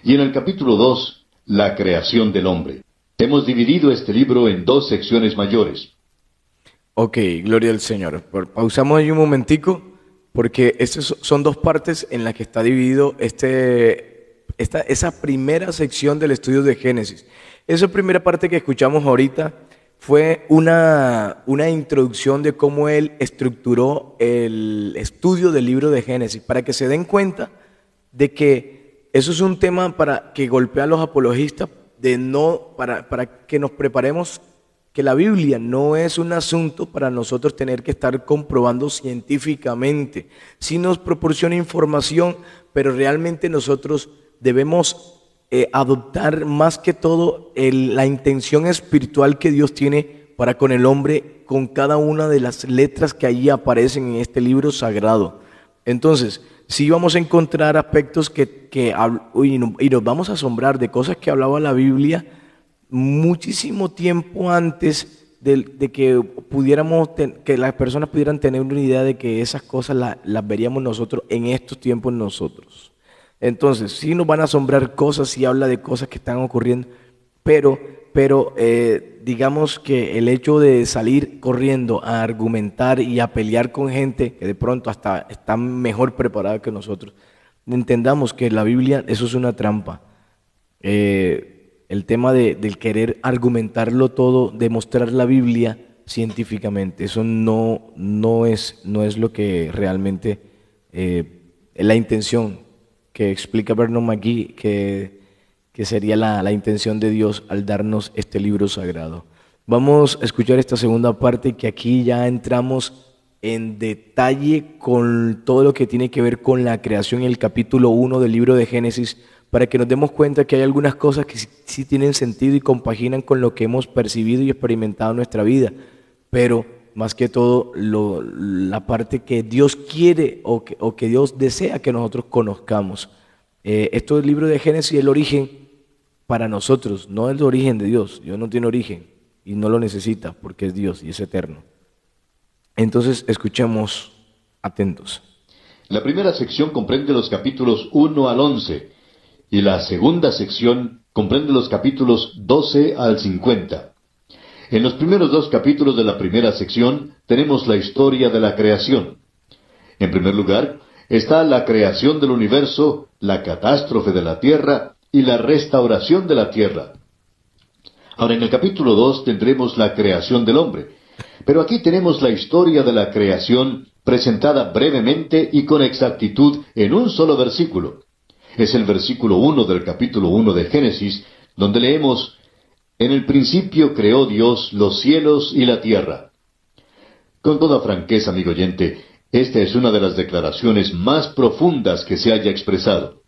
Y en el capítulo 2, la creación del hombre. Hemos dividido este libro en 2 secciones mayores. Ok, gloria al Señor. Pausamos ahí un momentico, porque estas son 2 partes en las que está dividido esa primera sección del estudio de Génesis. Esa primera parte que escuchamos ahorita fue una introducción de cómo él estructuró el estudio del libro de Génesis, para que se den cuenta de que eso es un tema para que golpea a los apologistas, para que nos preparemos, que la Biblia no es un asunto para nosotros tener que estar comprobando científicamente. Sí nos proporciona información, pero realmente nosotros debemos adoptar más que todo la intención espiritual que Dios tiene para con el hombre, con cada una de las letras que allí aparecen en este libro sagrado. Entonces, sí vamos a encontrar aspectos y nos vamos a asombrar de cosas que hablaba la Biblia muchísimo tiempo antes de que las personas pudieran tener una idea de que esas cosas las veríamos nosotros en estos tiempos nosotros. Entonces, sí nos van a asombrar cosas, sí habla de cosas que están ocurriendo, pero digamos que el hecho de salir corriendo a argumentar y a pelear con gente que de pronto hasta está mejor preparada que nosotros, entendamos que la Biblia, eso es una trampa. El tema del querer argumentarlo todo, demostrar la Biblia científicamente, eso no es lo que realmente es la intención que explica Vernon McGee, que sería la intención de Dios al darnos este libro sagrado. Vamos a escuchar esta segunda parte, que aquí ya entramos en detalle con todo lo que tiene que ver con la creación en el capítulo 1 del libro de Génesis, para que nos demos cuenta que hay algunas cosas que sí tienen sentido y compaginan con lo que hemos percibido y experimentado en nuestra vida. pero más que todo la parte que Dios quiere o que Dios desea que nosotros conozcamos. Esto del libro de Génesis, el origen para nosotros, no el origen de Dios. Dios no tiene origen y no lo necesita porque es Dios y es eterno. Entonces escuchemos atentos. La primera sección comprende los capítulos 1 al 11 y la segunda sección comprende los capítulos 12 al 50. En los primeros dos capítulos de la primera sección tenemos la historia de la creación. En primer lugar, está la creación del universo, la catástrofe de la tierra y la restauración de la tierra. Ahora, en el capítulo 2 tendremos la creación del hombre, pero aquí tenemos la historia de la creación presentada brevemente y con exactitud en un solo versículo. Es el versículo 1 del capítulo 1 de Génesis, donde leemos: En el principio creó Dios los cielos y la tierra. Con toda franqueza, amigo oyente, esta es una de las declaraciones más profundas que se haya expresado.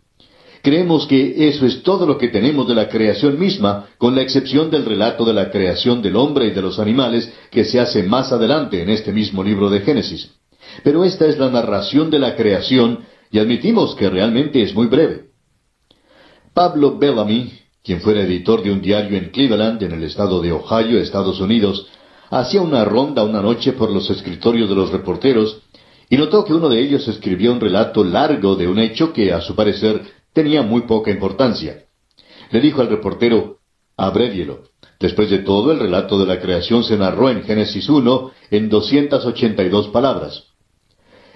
Creemos que eso es todo lo que tenemos de la creación misma, con la excepción del relato de la creación del hombre y de los animales, que se hace más adelante en este mismo libro de Génesis. Pero esta es la narración de la creación, y admitimos que realmente es muy breve. Pablo Bellamy, quien fuera editor de un diario en Cleveland, en el estado de Ohio, Estados Unidos, hacía una ronda una noche por los escritorios de los reporteros y notó que uno de ellos escribía un relato largo de un hecho que, a su parecer, tenía muy poca importancia. Le dijo al reportero: abrévielo. Después de todo, el relato de la creación se narró en Génesis 1 en 282 palabras.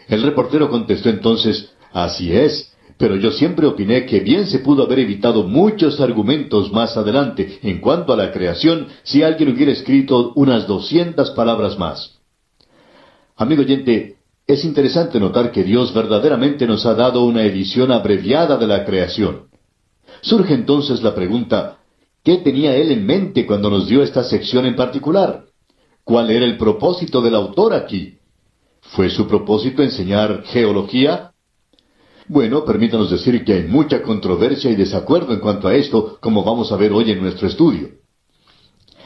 El reportero contestó entonces: así es, pero yo siempre opiné que bien se pudo haber evitado muchos argumentos más adelante en cuanto a la creación si alguien hubiera escrito unas 200 palabras más. Amigo oyente, es interesante notar que Dios verdaderamente nos ha dado una edición abreviada de la creación. Surge entonces la pregunta: ¿qué tenía Él en mente cuando nos dio esta sección en particular? ¿Cuál era el propósito del autor aquí? ¿Fue su propósito enseñar geología? Bueno, permítanos decir que hay mucha controversia y desacuerdo en cuanto a esto, como vamos a ver hoy en nuestro estudio.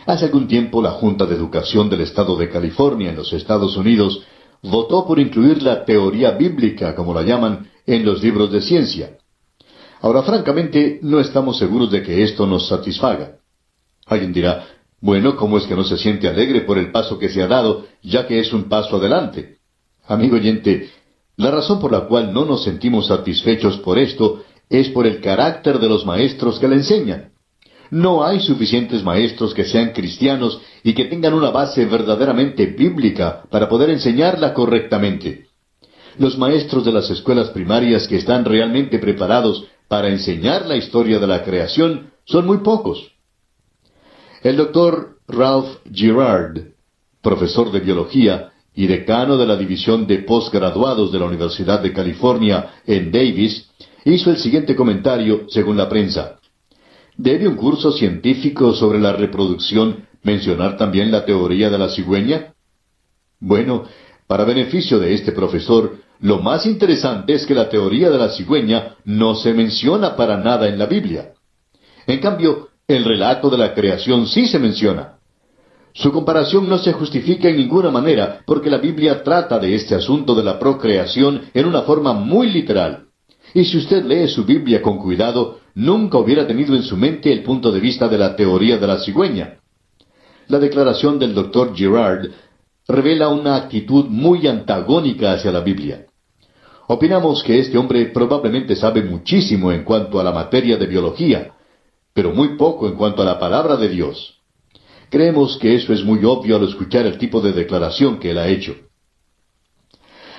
Hace algún tiempo la Junta de Educación del Estado de California en los Estados Unidos votó por incluir la teoría bíblica, como la llaman, en los libros de ciencia. Ahora, francamente, no estamos seguros de que esto nos satisfaga. Alguien dirá: bueno, ¿cómo es que no se siente alegre por el paso que se ha dado, ya que es un paso adelante? Amigo oyente, la razón por la cual no nos sentimos satisfechos por esto es por el carácter de los maestros que la enseñan. No hay suficientes maestros que sean cristianos y que tengan una base verdaderamente bíblica para poder enseñarla correctamente. Los maestros de las escuelas primarias que están realmente preparados para enseñar la historia de la creación son muy pocos. El doctor Ralph Girard, profesor de biología y decano de la división de postgraduados de la Universidad de California en Davis, hizo el siguiente comentario según la prensa: ¿debe un curso científico sobre la reproducción mencionar también la teoría de la cigüeña? Bueno, para beneficio de este profesor, lo más interesante es que la teoría de la cigüeña no se menciona para nada en la Biblia. En cambio, el relato de la creación sí se menciona. Su comparación no se justifica en ninguna manera, porque la Biblia trata de este asunto de la procreación en una forma muy literal. Y si usted lee su Biblia con cuidado, nunca hubiera tenido en su mente el punto de vista de la teoría de la cigüeña. La declaración del Dr. Girard revela una actitud muy antagónica hacia la Biblia. Opinamos que este hombre probablemente sabe muchísimo en cuanto a la materia de biología, pero muy poco en cuanto a la palabra de Dios. Creemos que eso es muy obvio al escuchar el tipo de declaración que él ha hecho.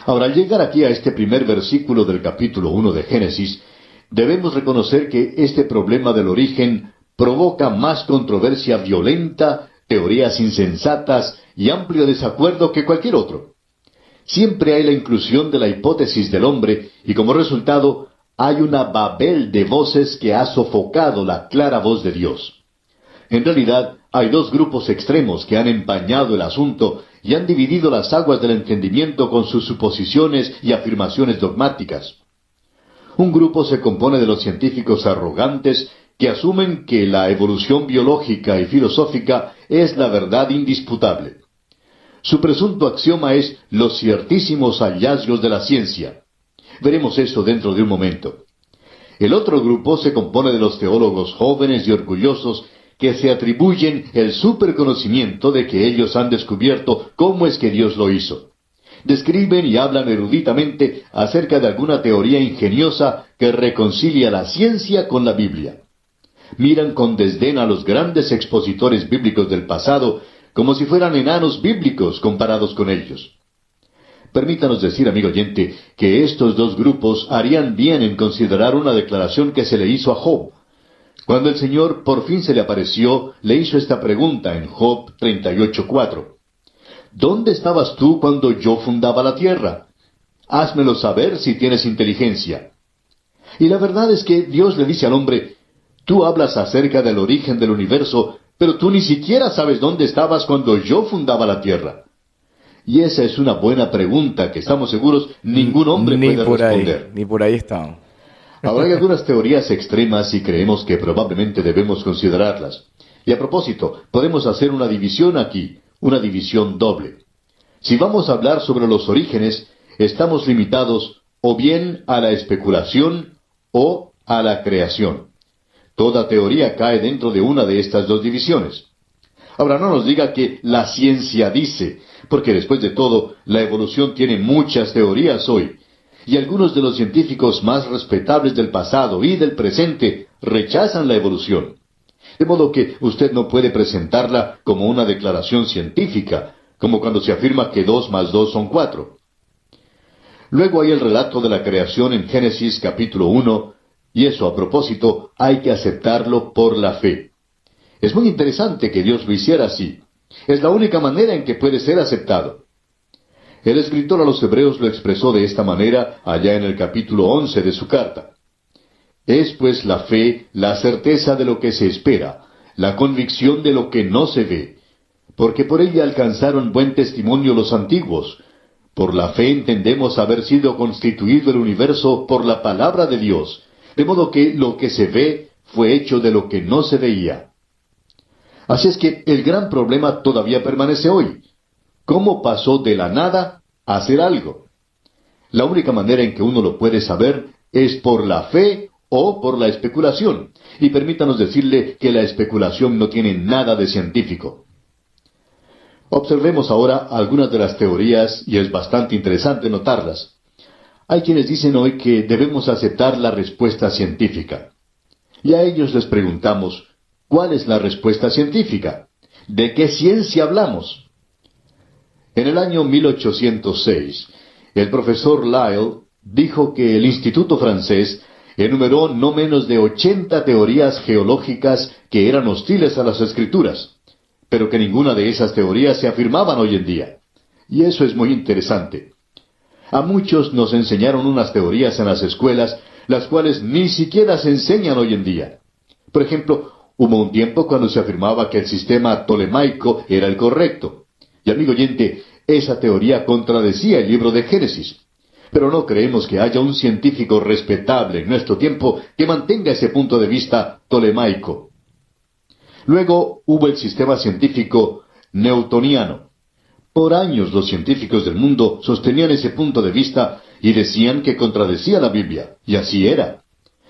Ahora, al llegar aquí a este primer versículo del capítulo 1 de Génesis, debemos reconocer que este problema del origen provoca más controversia violenta, teorías insensatas y amplio desacuerdo que cualquier otro. Siempre hay la inclusión de la hipótesis del hombre y como resultado hay una babel de voces que ha sofocado la clara voz de Dios. En realidad, hay dos grupos extremos que han empañado el asunto y han dividido las aguas del entendimiento con sus suposiciones y afirmaciones dogmáticas. Un grupo se compone de los científicos arrogantes que asumen que la evolución biológica y filosófica es la verdad indisputable. Su presunto axioma es los ciertísimos hallazgos de la ciencia. Veremos eso dentro de un momento. El otro grupo se compone de los teólogos jóvenes y orgullosos que se atribuyen el superconocimiento de que ellos han descubierto cómo es que Dios lo hizo. Describen y hablan eruditamente acerca de alguna teoría ingeniosa que reconcilia la ciencia con la Biblia. Miran con desdén a los grandes expositores bíblicos del pasado como si fueran enanos bíblicos comparados con ellos. Permítanos decir, amigo oyente, que estos dos grupos harían bien en considerar una declaración que se le hizo a Job. Cuando el Señor por fin se le apareció, le hizo esta pregunta en Job 38:4. ¿Dónde estabas tú cuando yo fundaba la tierra? Házmelo saber si tienes inteligencia. Y la verdad es que Dios le dice al hombre, tú hablas acerca del origen del universo, pero tú ni siquiera sabes dónde estabas cuando yo fundaba la tierra. Y esa es una buena pregunta que estamos seguros ningún hombre puede responder. Ni por ahí está. Ahora hay algunas teorías extremas y creemos que probablemente debemos considerarlas. Y a propósito, podemos hacer una división aquí, una división doble. Si vamos a hablar sobre los orígenes, estamos limitados o bien a la especulación o a la creación. Toda teoría cae dentro de una de estas dos divisiones. Ahora no nos diga que la ciencia dice, porque después de todo, la evolución tiene muchas teorías hoy, y algunos de los científicos más respetables del pasado y del presente rechazan la evolución. De modo que usted no puede presentarla como una declaración científica, como cuando se afirma que 2 más 2 son 4. Luego hay el relato de la creación en Génesis capítulo 1, y eso a propósito hay que aceptarlo por la fe. Es muy interesante que Dios lo hiciera así. Es la única manera en que puede ser aceptado. El escritor a los Hebreos lo expresó de esta manera allá en el capítulo 11 de su carta. Es pues la fe la certeza de lo que se espera, la convicción de lo que no se ve, porque por ella alcanzaron buen testimonio los antiguos. Por la fe entendemos haber sido constituido el universo por la palabra de Dios, de modo que lo que se ve fue hecho de lo que no se veía. Así es que el gran problema todavía permanece hoy. ¿Cómo pasó de la nada a hacer algo? La única manera en que uno lo puede saber es por la fe o por la especulación. Y permítanos decirle que la especulación no tiene nada de científico. Observemos ahora algunas de las teorías, y es bastante interesante notarlas. Hay quienes dicen hoy que debemos aceptar la respuesta científica. Y a ellos les preguntamos, ¿cuál es la respuesta científica? ¿De qué ciencia hablamos? En el año 1806, el profesor Lyell dijo que el Instituto francés enumeró no menos de 80 teorías geológicas que eran hostiles a las Escrituras, pero que ninguna de esas teorías se afirmaban hoy en día. Y eso es muy interesante. A muchos nos enseñaron unas teorías en las escuelas, las cuales ni siquiera se enseñan hoy en día. Por ejemplo, hubo un tiempo cuando se afirmaba que el sistema tolemaico era el correcto. Y amigo oyente, esa teoría contradecía el libro de Génesis. Pero no creemos que haya un científico respetable en nuestro tiempo que mantenga ese punto de vista tolemaico. Luego hubo el sistema científico newtoniano. Por años los científicos del mundo sostenían ese punto de vista y decían que contradecía la Biblia, y así era.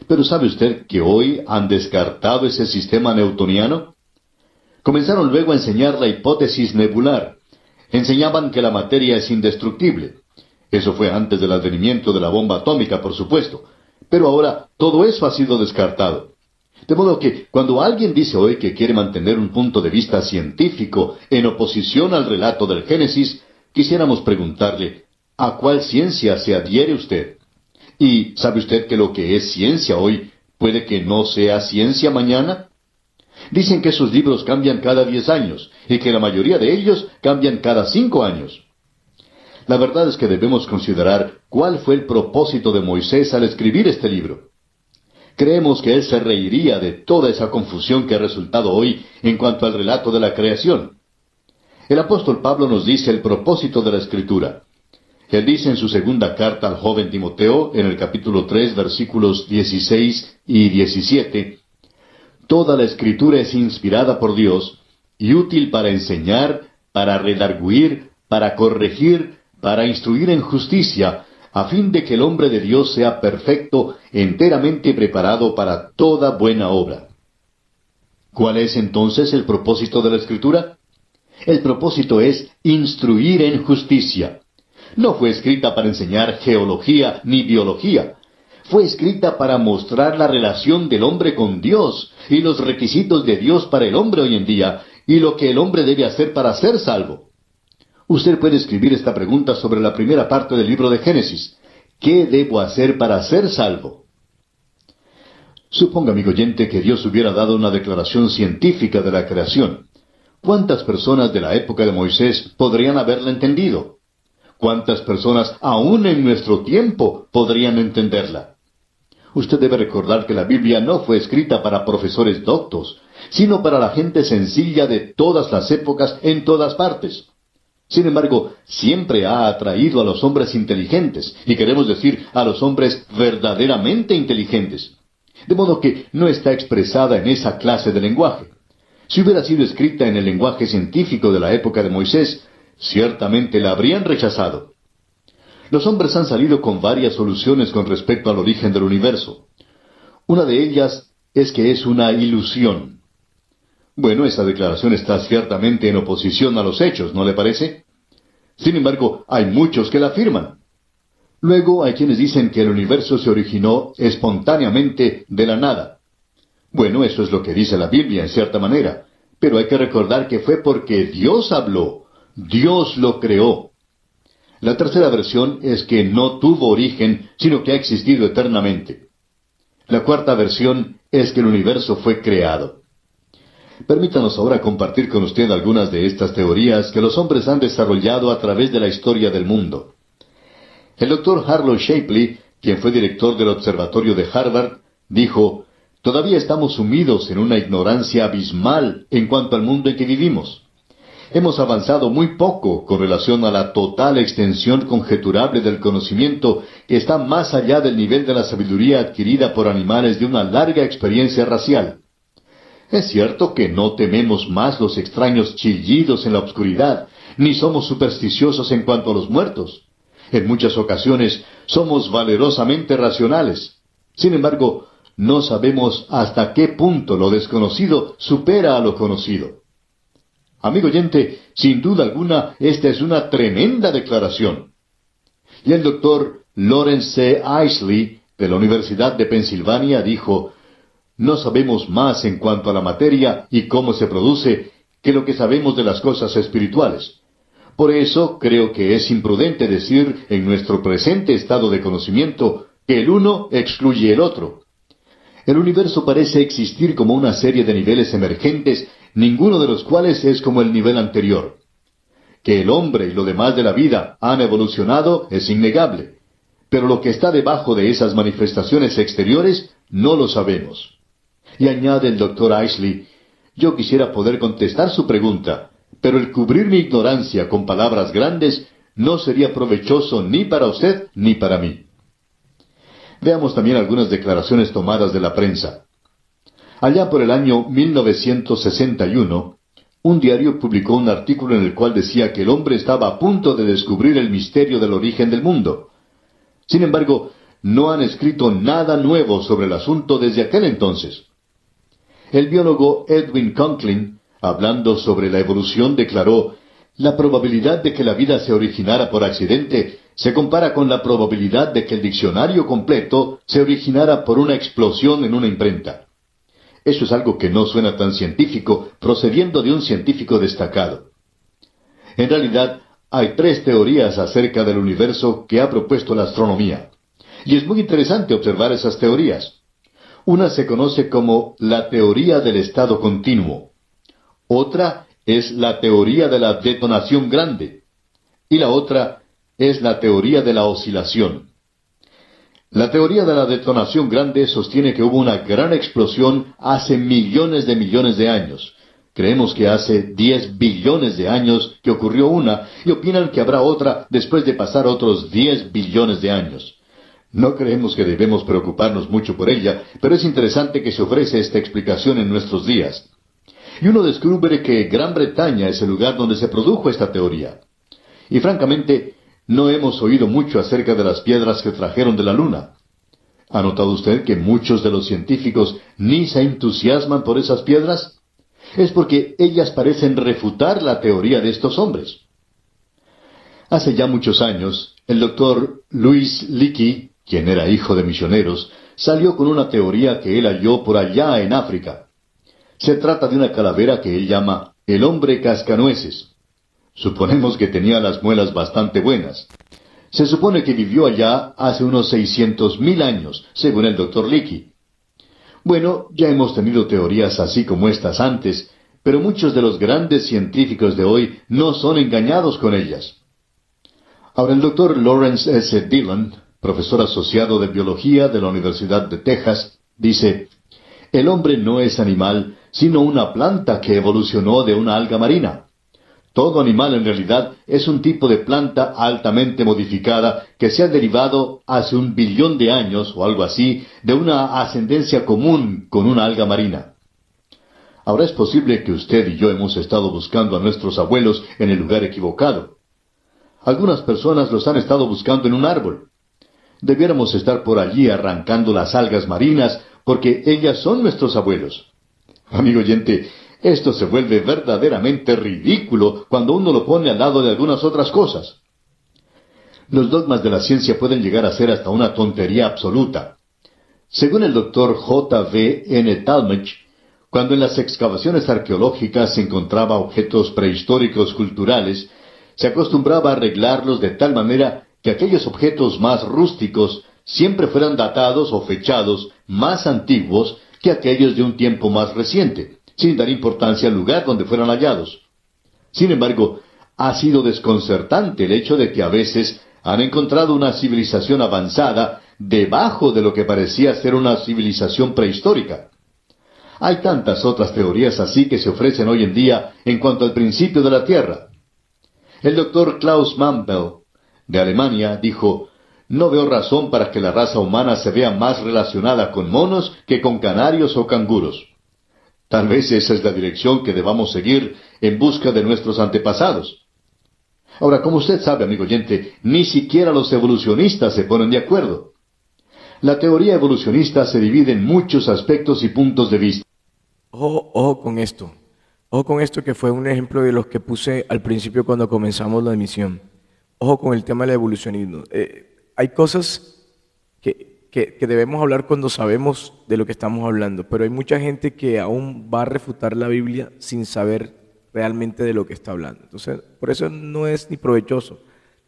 Pero ¿sabe usted que hoy han descartado ese sistema newtoniano? Comenzaron luego a enseñar la hipótesis nebular. Enseñaban que la materia es indestructible. Eso fue antes del advenimiento de la bomba atómica, por supuesto. Pero ahora todo eso ha sido descartado. De modo que cuando alguien dice hoy que quiere mantener un punto de vista científico en oposición al relato del Génesis, quisiéramos preguntarle, ¿a cuál ciencia se adhiere usted? ¿Y sabe usted que lo que es ciencia hoy puede que no sea ciencia mañana? Dicen que esos libros cambian cada 10 años y que la mayoría de ellos cambian cada 5 años. La verdad es que debemos considerar cuál fue el propósito de Moisés al escribir este libro. Creemos que él se reiría de toda esa confusión que ha resultado hoy en cuanto al relato de la creación. El apóstol Pablo nos dice el propósito de la Escritura. Él dice en su segunda carta al joven Timoteo, en el capítulo 3, versículos 16 y 17, «Toda la Escritura es inspirada por Dios y útil para enseñar, para redarguir, para corregir, para instruir en justicia, a fin de que el hombre de Dios sea perfecto, enteramente preparado para toda buena obra. ¿Cuál es entonces el propósito de la Escritura? El propósito es instruir en justicia. No fue escrita para enseñar geología ni biología. Fue escrita para mostrar la relación del hombre con Dios y los requisitos de Dios para el hombre hoy en día y lo que el hombre debe hacer para ser salvo. Usted puede escribir esta pregunta sobre la primera parte del libro de Génesis. ¿Qué debo hacer para ser salvo? Suponga, amigo oyente, que Dios hubiera dado una declaración científica de la creación. ¿Cuántas personas de la época de Moisés podrían haberla entendido? ¿Cuántas personas aún en nuestro tiempo podrían entenderla? Usted debe recordar que la Biblia no fue escrita para profesores doctos, sino para la gente sencilla de todas las épocas en todas partes. Sin embargo, siempre ha atraído a los hombres inteligentes, y queremos decir a los hombres verdaderamente inteligentes. De modo que no está expresada en esa clase de lenguaje. Si hubiera sido escrita en el lenguaje científico de la época de Moisés, ciertamente la habrían rechazado. Los hombres han salido con varias soluciones con respecto al origen del universo. Una de ellas es que es una ilusión. Bueno, esa declaración está ciertamente en oposición a los hechos, ¿no le parece? Sin embargo, hay muchos que la afirman. Luego hay quienes dicen que el universo se originó espontáneamente de la nada. Bueno, eso es lo que dice la Biblia en cierta manera, pero hay que recordar que fue porque Dios habló, Dios lo creó. La tercera versión es que no tuvo origen, sino que ha existido eternamente. La cuarta versión es que el universo fue creado. Permítanos ahora compartir con usted algunas de estas teorías que los hombres han desarrollado a través de la historia del mundo. El doctor Harlow Shapley, quien fue director del Observatorio de Harvard, dijo: «Todavía estamos sumidos en una ignorancia abismal en cuanto al mundo en que vivimos. Hemos avanzado muy poco con relación a la total extensión conjeturable del conocimiento que está más allá del nivel de la sabiduría adquirida por animales de una larga experiencia racial. Es cierto que no tememos más los extraños chillidos en la oscuridad, ni somos supersticiosos en cuanto a los muertos. En muchas ocasiones somos valerosamente racionales. Sin embargo, no sabemos hasta qué punto lo desconocido supera a lo conocido». Amigo oyente, sin duda alguna, esta es una tremenda declaración. Y el doctor Lawrence C. Isley, de la Universidad de Pensilvania, dijo: «No sabemos más en cuanto a la materia y cómo se produce que lo que sabemos de las cosas espirituales. Por eso creo que es imprudente decir en nuestro presente estado de conocimiento que el uno excluye el otro. El universo parece existir como una serie de niveles emergentes, ninguno de los cuales es como el nivel anterior. Que el hombre y lo demás de la vida han evolucionado es innegable, pero lo que está debajo de esas manifestaciones exteriores no lo sabemos». Y añade el doctor Isley: «Yo quisiera poder contestar su pregunta, pero el cubrir mi ignorancia con palabras grandes no sería provechoso ni para usted ni para mí». Veamos también algunas declaraciones tomadas de la prensa. Allá por el año 1961, un diario publicó un artículo en el cual decía que el hombre estaba a punto de descubrir el misterio del origen del mundo. Sin embargo, no han escrito nada nuevo sobre el asunto desde aquel entonces. El biólogo Edwin Conklin, hablando sobre la evolución, declaró: «La probabilidad de que la vida se originara por accidente se compara con la probabilidad de que el diccionario completo se originara por una explosión en una imprenta». Eso es algo que no suena tan científico, procediendo de un científico destacado. En realidad, hay 3 teorías acerca del universo que ha propuesto la astronomía. Y es muy interesante observar esas teorías. Una se conoce como la teoría del estado continuo. Otra es la teoría de la detonación grande. Y la otra es la teoría de la oscilación. La teoría de la detonación grande sostiene que hubo una gran explosión hace millones de años. Creemos que hace 10 billones de años que ocurrió una, y opinan que habrá otra después de pasar otros 10 billones de años. No creemos que debemos preocuparnos mucho por ella, pero es interesante que se ofrece esta explicación en nuestros días. Y uno descubre que Gran Bretaña es el lugar donde se produjo esta teoría. Y francamente, no hemos oído mucho acerca de las piedras que trajeron de la Luna. ¿Ha notado usted que muchos de los científicos ni se entusiasman por esas piedras? Es porque ellas parecen refutar la teoría de estos hombres. Hace ya muchos años, el doctor Louis Leakey, quien era hijo de misioneros, salió con una teoría que él halló por allá en África. Se trata de una calavera que él llama el hombre cascanueces. Suponemos que tenía las muelas bastante buenas. Se supone que vivió allá hace unos 600,000 años, según el doctor Leakey. Bueno, ya hemos tenido teorías así como estas antes, pero muchos de los grandes científicos de hoy no son engañados con ellas. Ahora, el doctor Lawrence S. Dillon, profesor asociado de biología de la Universidad de Texas, dice: el hombre no es animal, sino una planta que evolucionó de una alga marina. Todo animal en realidad es un tipo de planta altamente modificada que se ha derivado hace 1 billón de años o algo así de una ascendencia común con una alga marina. Ahora, es posible que usted y yo hemos estado buscando a nuestros abuelos en el lugar equivocado. Algunas personas los han estado buscando en un árbol. Debiéramos estar por allí arrancando las algas marinas porque ellas son nuestros abuelos. Amigo oyente, esto se vuelve verdaderamente ridículo cuando uno lo pone al lado de algunas otras cosas. Los dogmas de la ciencia pueden llegar a ser hasta una tontería absoluta. Según el doctor J. V. N. Talmage, cuando en las excavaciones arqueológicas se encontraba objetos prehistóricos culturales, se acostumbraba a arreglarlos de tal manera que aquellos objetos más rústicos siempre fueran datados o fechados más antiguos que aquellos de un tiempo más reciente, sin dar importancia al lugar donde fueran hallados. Sin embargo, ha sido desconcertante el hecho de que a veces han encontrado una civilización avanzada debajo de lo que parecía ser una civilización prehistórica. Hay tantas otras teorías así que se ofrecen hoy en día en cuanto al principio de la Tierra. El doctor Klaus Mantel, de Alemania, dijo: no veo razón para que la raza humana se vea más relacionada con monos que con canarios o canguros. Tal vez esa es la dirección que debamos seguir en busca de nuestros antepasados. Ahora, como usted sabe, amigo oyente, ni siquiera los evolucionistas se ponen de acuerdo. La teoría evolucionista se divide en muchos aspectos y puntos de vista. Ojo con esto. Ojo con esto, que fue un ejemplo de los que puse al principio cuando comenzamos la emisión. Ojo con el tema del evolucionismo. Hay cosas que debemos hablar cuando sabemos de lo que estamos hablando, pero hay mucha gente que aún va a refutar la Biblia sin saber realmente de lo que está hablando. Entonces, por eso no es ni provechoso,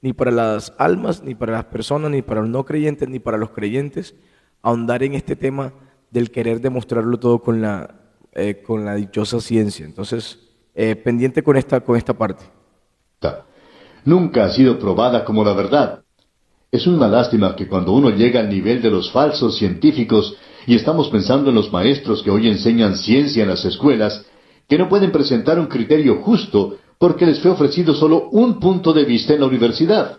ni para las almas, ni para las personas, ni para los no creyentes, ni para los creyentes, ahondar en este tema del querer demostrarlo todo con la dichosa ciencia. Entonces, pendiente con esta parte. Nunca ha sido probada como la verdad. Es una lástima que cuando uno llega al nivel de los falsos científicos, y estamos pensando en los maestros que hoy enseñan ciencia en las escuelas, que no pueden presentar un criterio justo porque les fue ofrecido solo un punto de vista en la universidad.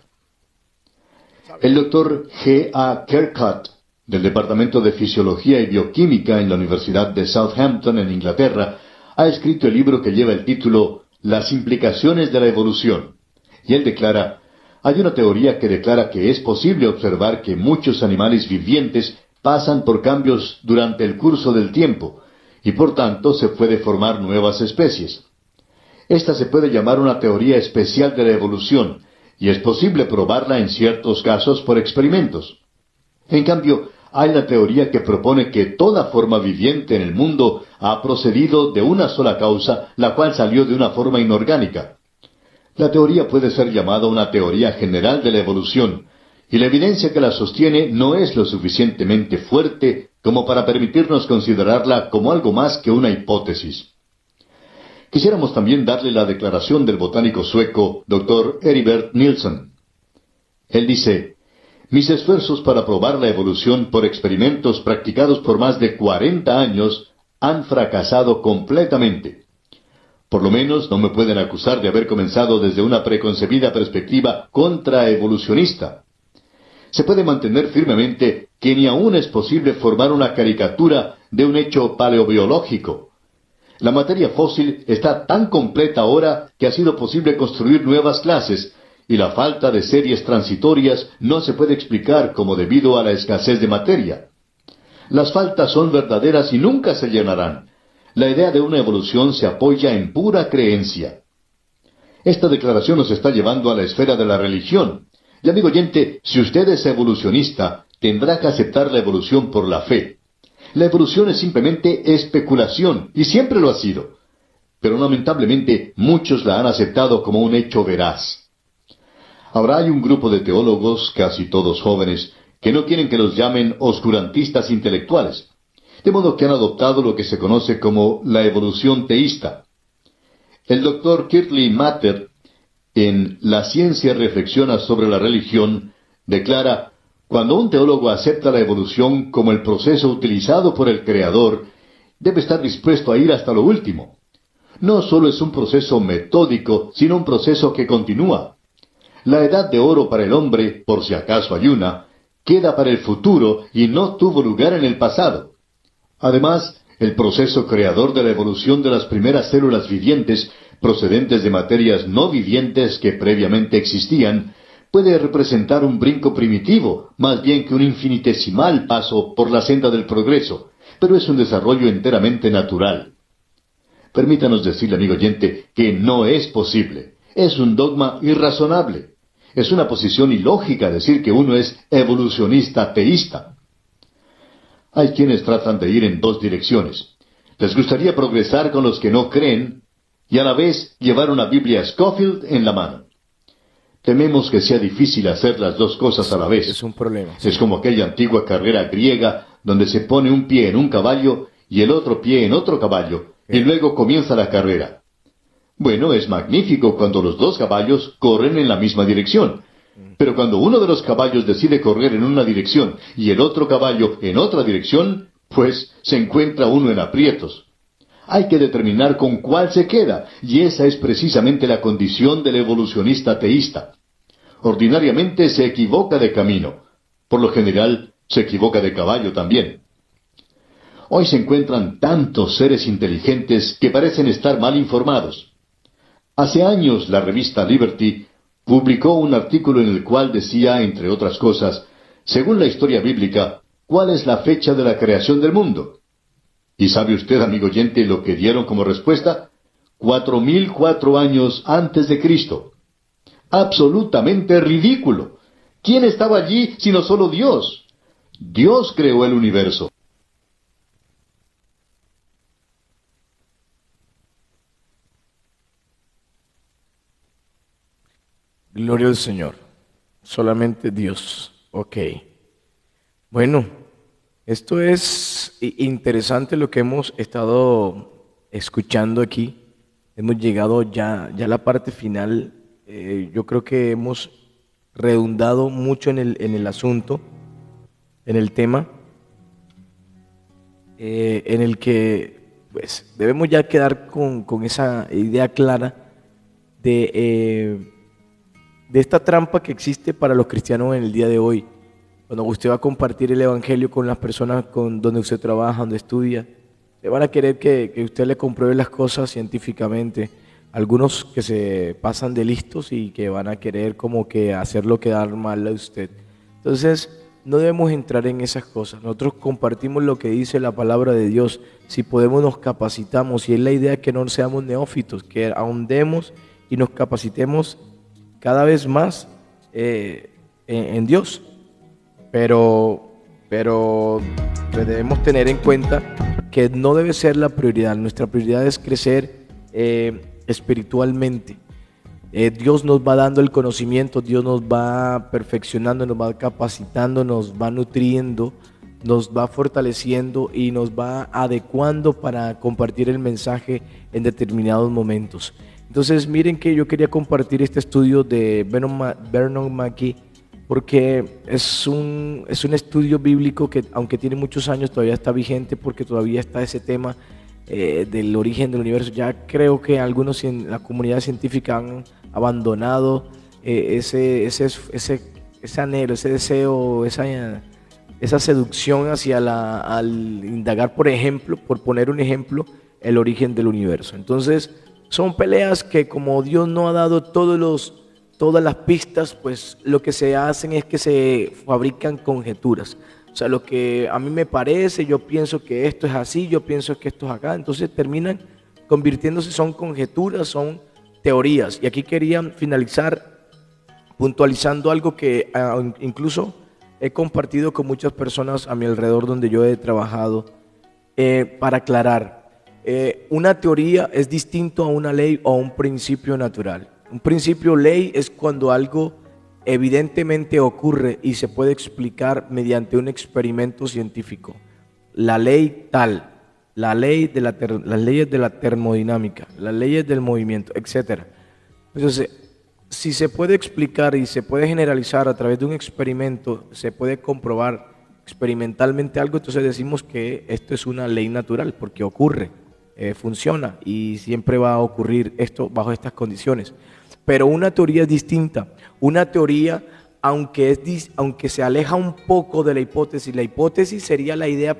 El doctor G. A. Kercott, del Departamento de Fisiología y Bioquímica en la Universidad de Southampton, en Inglaterra, ha escrito el libro que lleva el título Las implicaciones de la evolución. Y él declara: hay una teoría que declara que es posible observar que muchos animales vivientes pasan por cambios durante el curso del tiempo, y por tanto se puede formar nuevas especies. Esta se puede llamar una teoría especial de la evolución, y es posible probarla en ciertos casos por experimentos. En cambio, hay la teoría que propone que toda forma viviente en el mundo ha procedido de una sola causa, la cual salió de una forma inorgánica. La teoría puede ser llamada una teoría general de la evolución, y la evidencia que la sostiene no es lo suficientemente fuerte como para permitirnos considerarla como algo más que una hipótesis. Quisiéramos también darle la declaración del botánico sueco Dr. Heribert Nilsson. Él dice: mis esfuerzos para probar la evolución por experimentos practicados por más de 40 años han fracasado completamente. Por lo menos no me pueden acusar de haber comenzado desde una preconcebida perspectiva contraevolucionista. Se puede mantener firmemente que ni aún es posible formar una caricatura de un hecho paleobiológico. La materia fósil está tan completa ahora que ha sido posible construir nuevas clases, y la falta de series transitorias no se puede explicar como debido a la escasez de materia. Las faltas son verdaderas y nunca se llenarán. La idea de una evolución se apoya en pura creencia. Esta declaración nos está llevando a la esfera de la religión. Y amigo oyente, si usted es evolucionista, tendrá que aceptar la evolución por la fe. La evolución es simplemente especulación, y siempre lo ha sido. Pero lamentablemente muchos la han aceptado como un hecho veraz. Ahora hay un grupo de teólogos, casi todos jóvenes, que no quieren que los llamen oscurantistas intelectuales, de modo que han adoptado lo que se conoce como la evolución teísta. El doctor Kirtley Matter, en La ciencia reflexiona sobre la religión, declara: cuando un teólogo acepta la evolución como el proceso utilizado por el Creador, debe estar dispuesto a ir hasta lo último. No solo es un proceso metódico, sino un proceso que continúa. La edad de oro para el hombre, por si acaso hay una, queda para el futuro y no tuvo lugar en el pasado. Además, el proceso creador de la evolución de las primeras células vivientes, procedentes de materias no vivientes que previamente existían, puede representar un brinco primitivo, más bien que un infinitesimal paso por la senda del progreso, pero es un desarrollo enteramente natural. Permítanos decirle, amigo oyente, que no es posible. Es un dogma irrazonable. Es una posición ilógica decir que uno es evolucionista teísta. Hay quienes tratan de ir en dos direcciones. Les gustaría progresar con los que no creen y a la vez llevar una Biblia Scofield en la mano. Tememos que sea difícil hacer las dos cosas a la vez. Es un problema. Es como aquella antigua carrera griega donde se pone un pie en un caballo y el otro pie en otro caballo, y luego comienza la carrera. Bueno, es magnífico cuando los dos caballos corren en la misma dirección. Pero cuando uno de los caballos decide correr en una dirección y el otro caballo en otra dirección, pues se encuentra uno en aprietos. Hay que determinar con cuál se queda, y esa es precisamente la condición del evolucionista teísta. Ordinariamente se equivoca de camino. Por lo general, se equivoca de caballo también. Hoy se encuentran tantos seres inteligentes que parecen estar mal informados. Hace años la revista Liberty publicó un artículo en el cual decía, entre otras cosas, según la historia bíblica, ¿cuál es la fecha de la creación del mundo? ¿Y sabe usted, amigo oyente, lo que dieron como respuesta? 4004 años antes de Cristo. Absolutamente ridículo. ¿Quién estaba allí sino solo Dios? Dios creó el universo. Gloria al Señor. Solamente Dios. Ok. Bueno, esto es interesante lo que hemos estado escuchando aquí. Hemos llegado ya a la parte final. Yo creo que hemos redundado mucho en el asunto, en el tema, en el que pues debemos ya quedar con esa idea clara de esta trampa que existe para los cristianos en el día de hoy. Cuando usted va a compartir el evangelio con las personas donde usted trabaja, donde estudia, le van a querer que usted le compruebe las cosas científicamente. Algunos que se pasan de listos y que van a querer como que hacerlo quedar mal a usted. Entonces, no debemos entrar en esas cosas. Nosotros compartimos lo que dice la palabra de Dios. Si podemos, nos capacitamos. Y es la idea que no seamos neófitos, que ahondemos y nos capacitemos cada vez más en Dios. Pero debemos tener en cuenta que no debe ser la prioridad. Nuestra prioridad es crecer espiritualmente. Dios nos va dando el conocimiento, Dios nos va perfeccionando, nos va capacitando, nos va nutriendo, nos va fortaleciendo y nos va adecuando para compartir el mensaje en determinados momentos. Entonces miren que yo quería compartir este estudio de Vernon Mackey porque es un estudio bíblico que, aunque tiene muchos años, todavía está vigente porque todavía está ese tema del origen del universo. Ya creo que algunos en la comunidad científica han abandonado ese anhelo, ese deseo, esa seducción hacia al indagar, por ejemplo, por poner un ejemplo, el origen del universo. Entonces, son peleas que como Dios no ha dado todos todas las pistas, pues lo que se hacen es que se fabrican conjeturas. O sea, lo que a mí me parece, yo pienso que esto es así, yo pienso que esto es acá. Entonces terminan convirtiéndose, son conjeturas, son teorías. Y aquí quería finalizar puntualizando algo que incluso he compartido con muchas personas a mi alrededor donde yo he trabajado, para aclarar. Una teoría es distinto a una ley o a un principio natural. Un principio ley es cuando algo evidentemente ocurre y se puede explicar mediante un experimento científico. La ley tal, la ley de las leyes de la termodinámica, las leyes del movimiento, etc. Entonces, si se puede explicar y se puede generalizar a través de un experimento, se puede comprobar experimentalmente algo, entonces decimos que esto es una ley natural porque ocurre, funciona y siempre va a ocurrir esto bajo estas condiciones. Pero una teoría es distinta. Una teoría, aunque se aleja un poco de la hipótesis sería la idea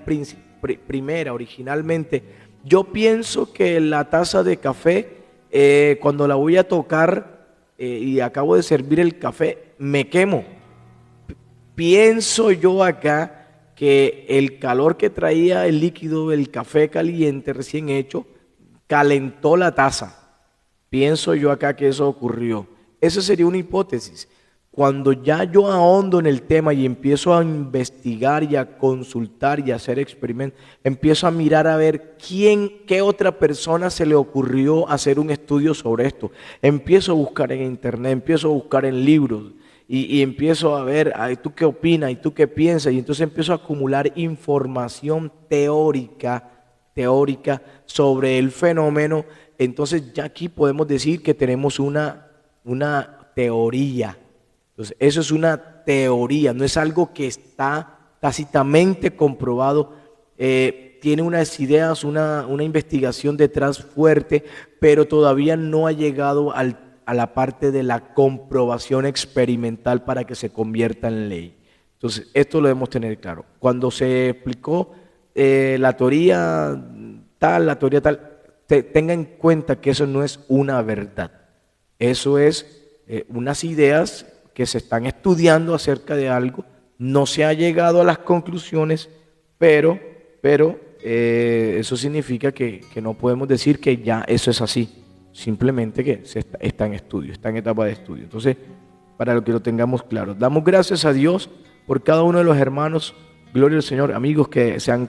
primera, originalmente. Yo pienso que la taza de café, cuando la voy a tocar y acabo de servir el café, me quemo. Pienso yo acá que el calor que traía el líquido, el café caliente recién hecho, calentó la taza. Pienso yo acá que eso ocurrió. Esa sería una hipótesis. Cuando ya yo ahondo en el tema y empiezo a investigar y a consultar y a hacer experimentos, empiezo a mirar a ver qué otra persona se le ocurrió hacer un estudio sobre esto. Empiezo a buscar en internet, empiezo a buscar en libros y empiezo a ver, ay, ¿tú qué opinas? ¿Y tú qué piensas? Y entonces empiezo a acumular información teórica sobre el fenómeno. Entonces ya aquí podemos decir que tenemos una teoría. Entonces eso es una teoría, no es algo que está tácitamente comprobado. Tiene unas ideas, una investigación detrás fuerte, pero todavía no ha llegado a la parte de la comprobación experimental para que se convierta en ley. Entonces esto lo debemos tener claro. Cuando se explicó la teoría tal, tenga en cuenta que eso no es una verdad. Eso es unas ideas que se están estudiando acerca de algo. No se ha llegado a las conclusiones, pero eso significa que no podemos decir que ya eso es así. Simplemente que está en estudio, está en etapa de estudio. Entonces, para que lo tengamos claro, damos gracias a Dios por cada uno de los hermanos. Gloria al Señor, amigos que se han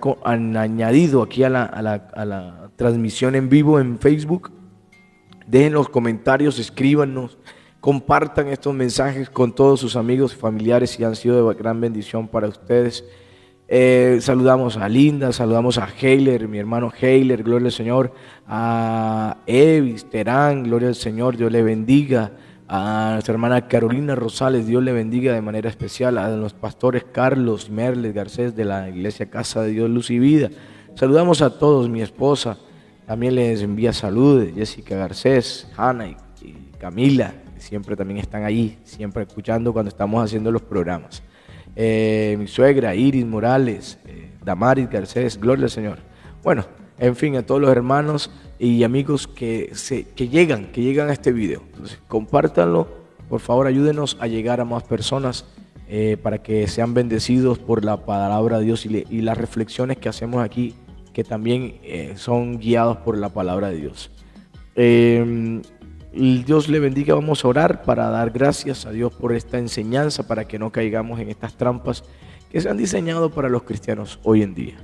añadido aquí a la transmisión en vivo en Facebook. Dejen los comentarios, escríbanos, compartan estos mensajes con todos sus amigos y familiares si han sido de gran bendición para ustedes. Saludamos a Linda, saludamos a Heiler, mi hermano Heiler, gloria al Señor, a Evis, Terán, gloria al Señor, Dios le bendiga. A nuestra hermana Carolina Rosales, Dios le bendiga de manera especial. A los pastores Carlos Merles Garcés de la Iglesia Casa de Dios Luz y Vida. Saludamos a todos, mi esposa también les envía saludos, Jessica Garcés, Hanna y Camila, que siempre también están ahí, siempre escuchando cuando estamos haciendo los programas. Mi suegra Iris Morales, Damaris Garcés, gloria al Señor. Bueno, en fin, a todos los hermanos y amigos que llegan a este video. Entonces, compártanlo, por favor, ayúdenos a llegar a más personas para que sean bendecidos por la palabra de Dios y las reflexiones que hacemos aquí, que también son guiados por la palabra de Dios. Dios le bendiga. Vamos a orar para dar gracias a Dios por esta enseñanza, para que no caigamos en estas trampas que se han diseñado para los cristianos hoy en día.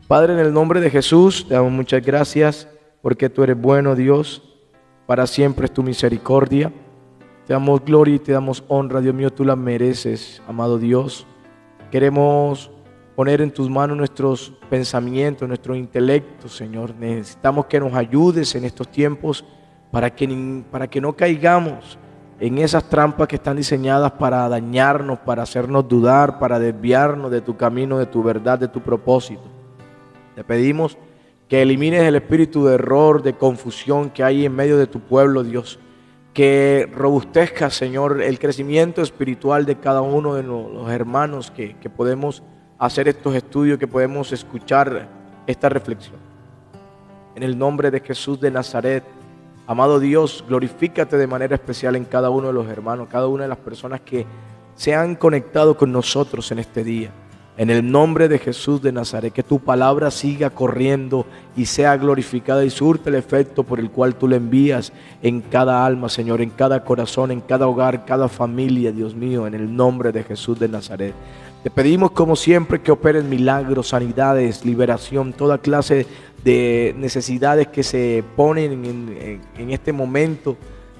Padre, en el nombre de Jesús, te damos muchas gracias porque tú eres bueno, Dios. Para siempre es tu misericordia. Te damos gloria y te damos honra, Dios mío, tú la mereces, amado Dios. Queremos poner en tus manos nuestros pensamientos, nuestro intelecto, Señor. Necesitamos que nos ayudes en estos tiempos para que no caigamos en esas trampas que están diseñadas para dañarnos, para hacernos dudar, para desviarnos de tu camino, de tu verdad, de tu propósito. Te pedimos que elimines el espíritu de error, de confusión que hay en medio de tu pueblo, Dios. Que robustezca, Señor, el crecimiento espiritual de cada uno de los hermanos que podemos hacer estos estudios, que podemos escuchar esta reflexión. En el nombre de Jesús de Nazaret, Amado Dios, glorifícate de manera especial en cada uno de los hermanos, cada una de las personas que se han conectado con nosotros en este día. En el nombre de Jesús de Nazaret, que tu palabra siga corriendo y sea glorificada y surte el efecto por el cual tú le envías en cada alma, Señor, en cada corazón, en cada hogar, cada familia, Dios mío, en el nombre de Jesús de Nazaret. Te pedimos como siempre que operen milagros, sanidades, liberación, toda clase de necesidades que se ponen en este momento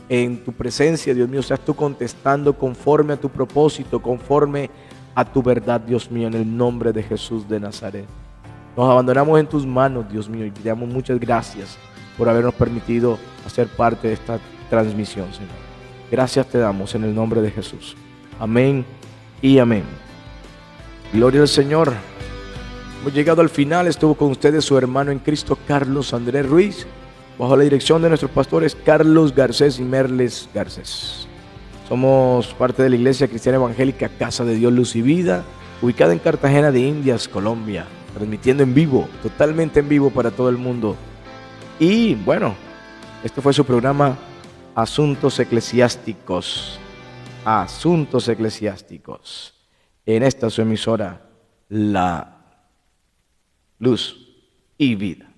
en tu presencia, Dios mío, seas tú contestando conforme a tu propósito, conforme a tu verdad, Dios mío, en el nombre de Jesús de Nazaret. Nos abandonamos en tus manos, Dios mío, y te damos muchas gracias por habernos permitido hacer parte de esta transmisión, Señor. Gracias te damos en el nombre de Jesús. Amén y amén. Gloria al Señor. Hemos llegado al final. Estuvo con ustedes su hermano en Cristo, Carlos Andrés Ruiz, bajo la dirección de nuestros pastores Carlos Garcés y Merles Garcés. Somos parte de la Iglesia Cristiana Evangélica Casa de Dios Luz y Vida, ubicada en Cartagena de Indias, Colombia, transmitiendo en vivo, totalmente en vivo para todo el mundo. Y bueno, este fue su programa Asuntos Eclesiásticos. Asuntos Eclesiásticos. En esta su emisora, La Luz y Vida.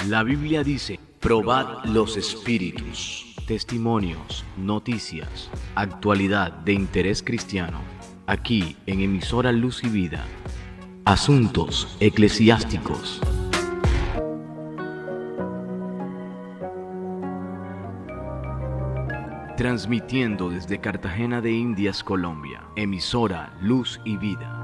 La Biblia dice: probad los espíritus. Testimonios, noticias, actualidad de interés cristiano. Aquí en emisora Luz y Vida. Asuntos Eclesiásticos. Transmitiendo desde Cartagena de Indias, Colombia. Emisora Luz y Vida.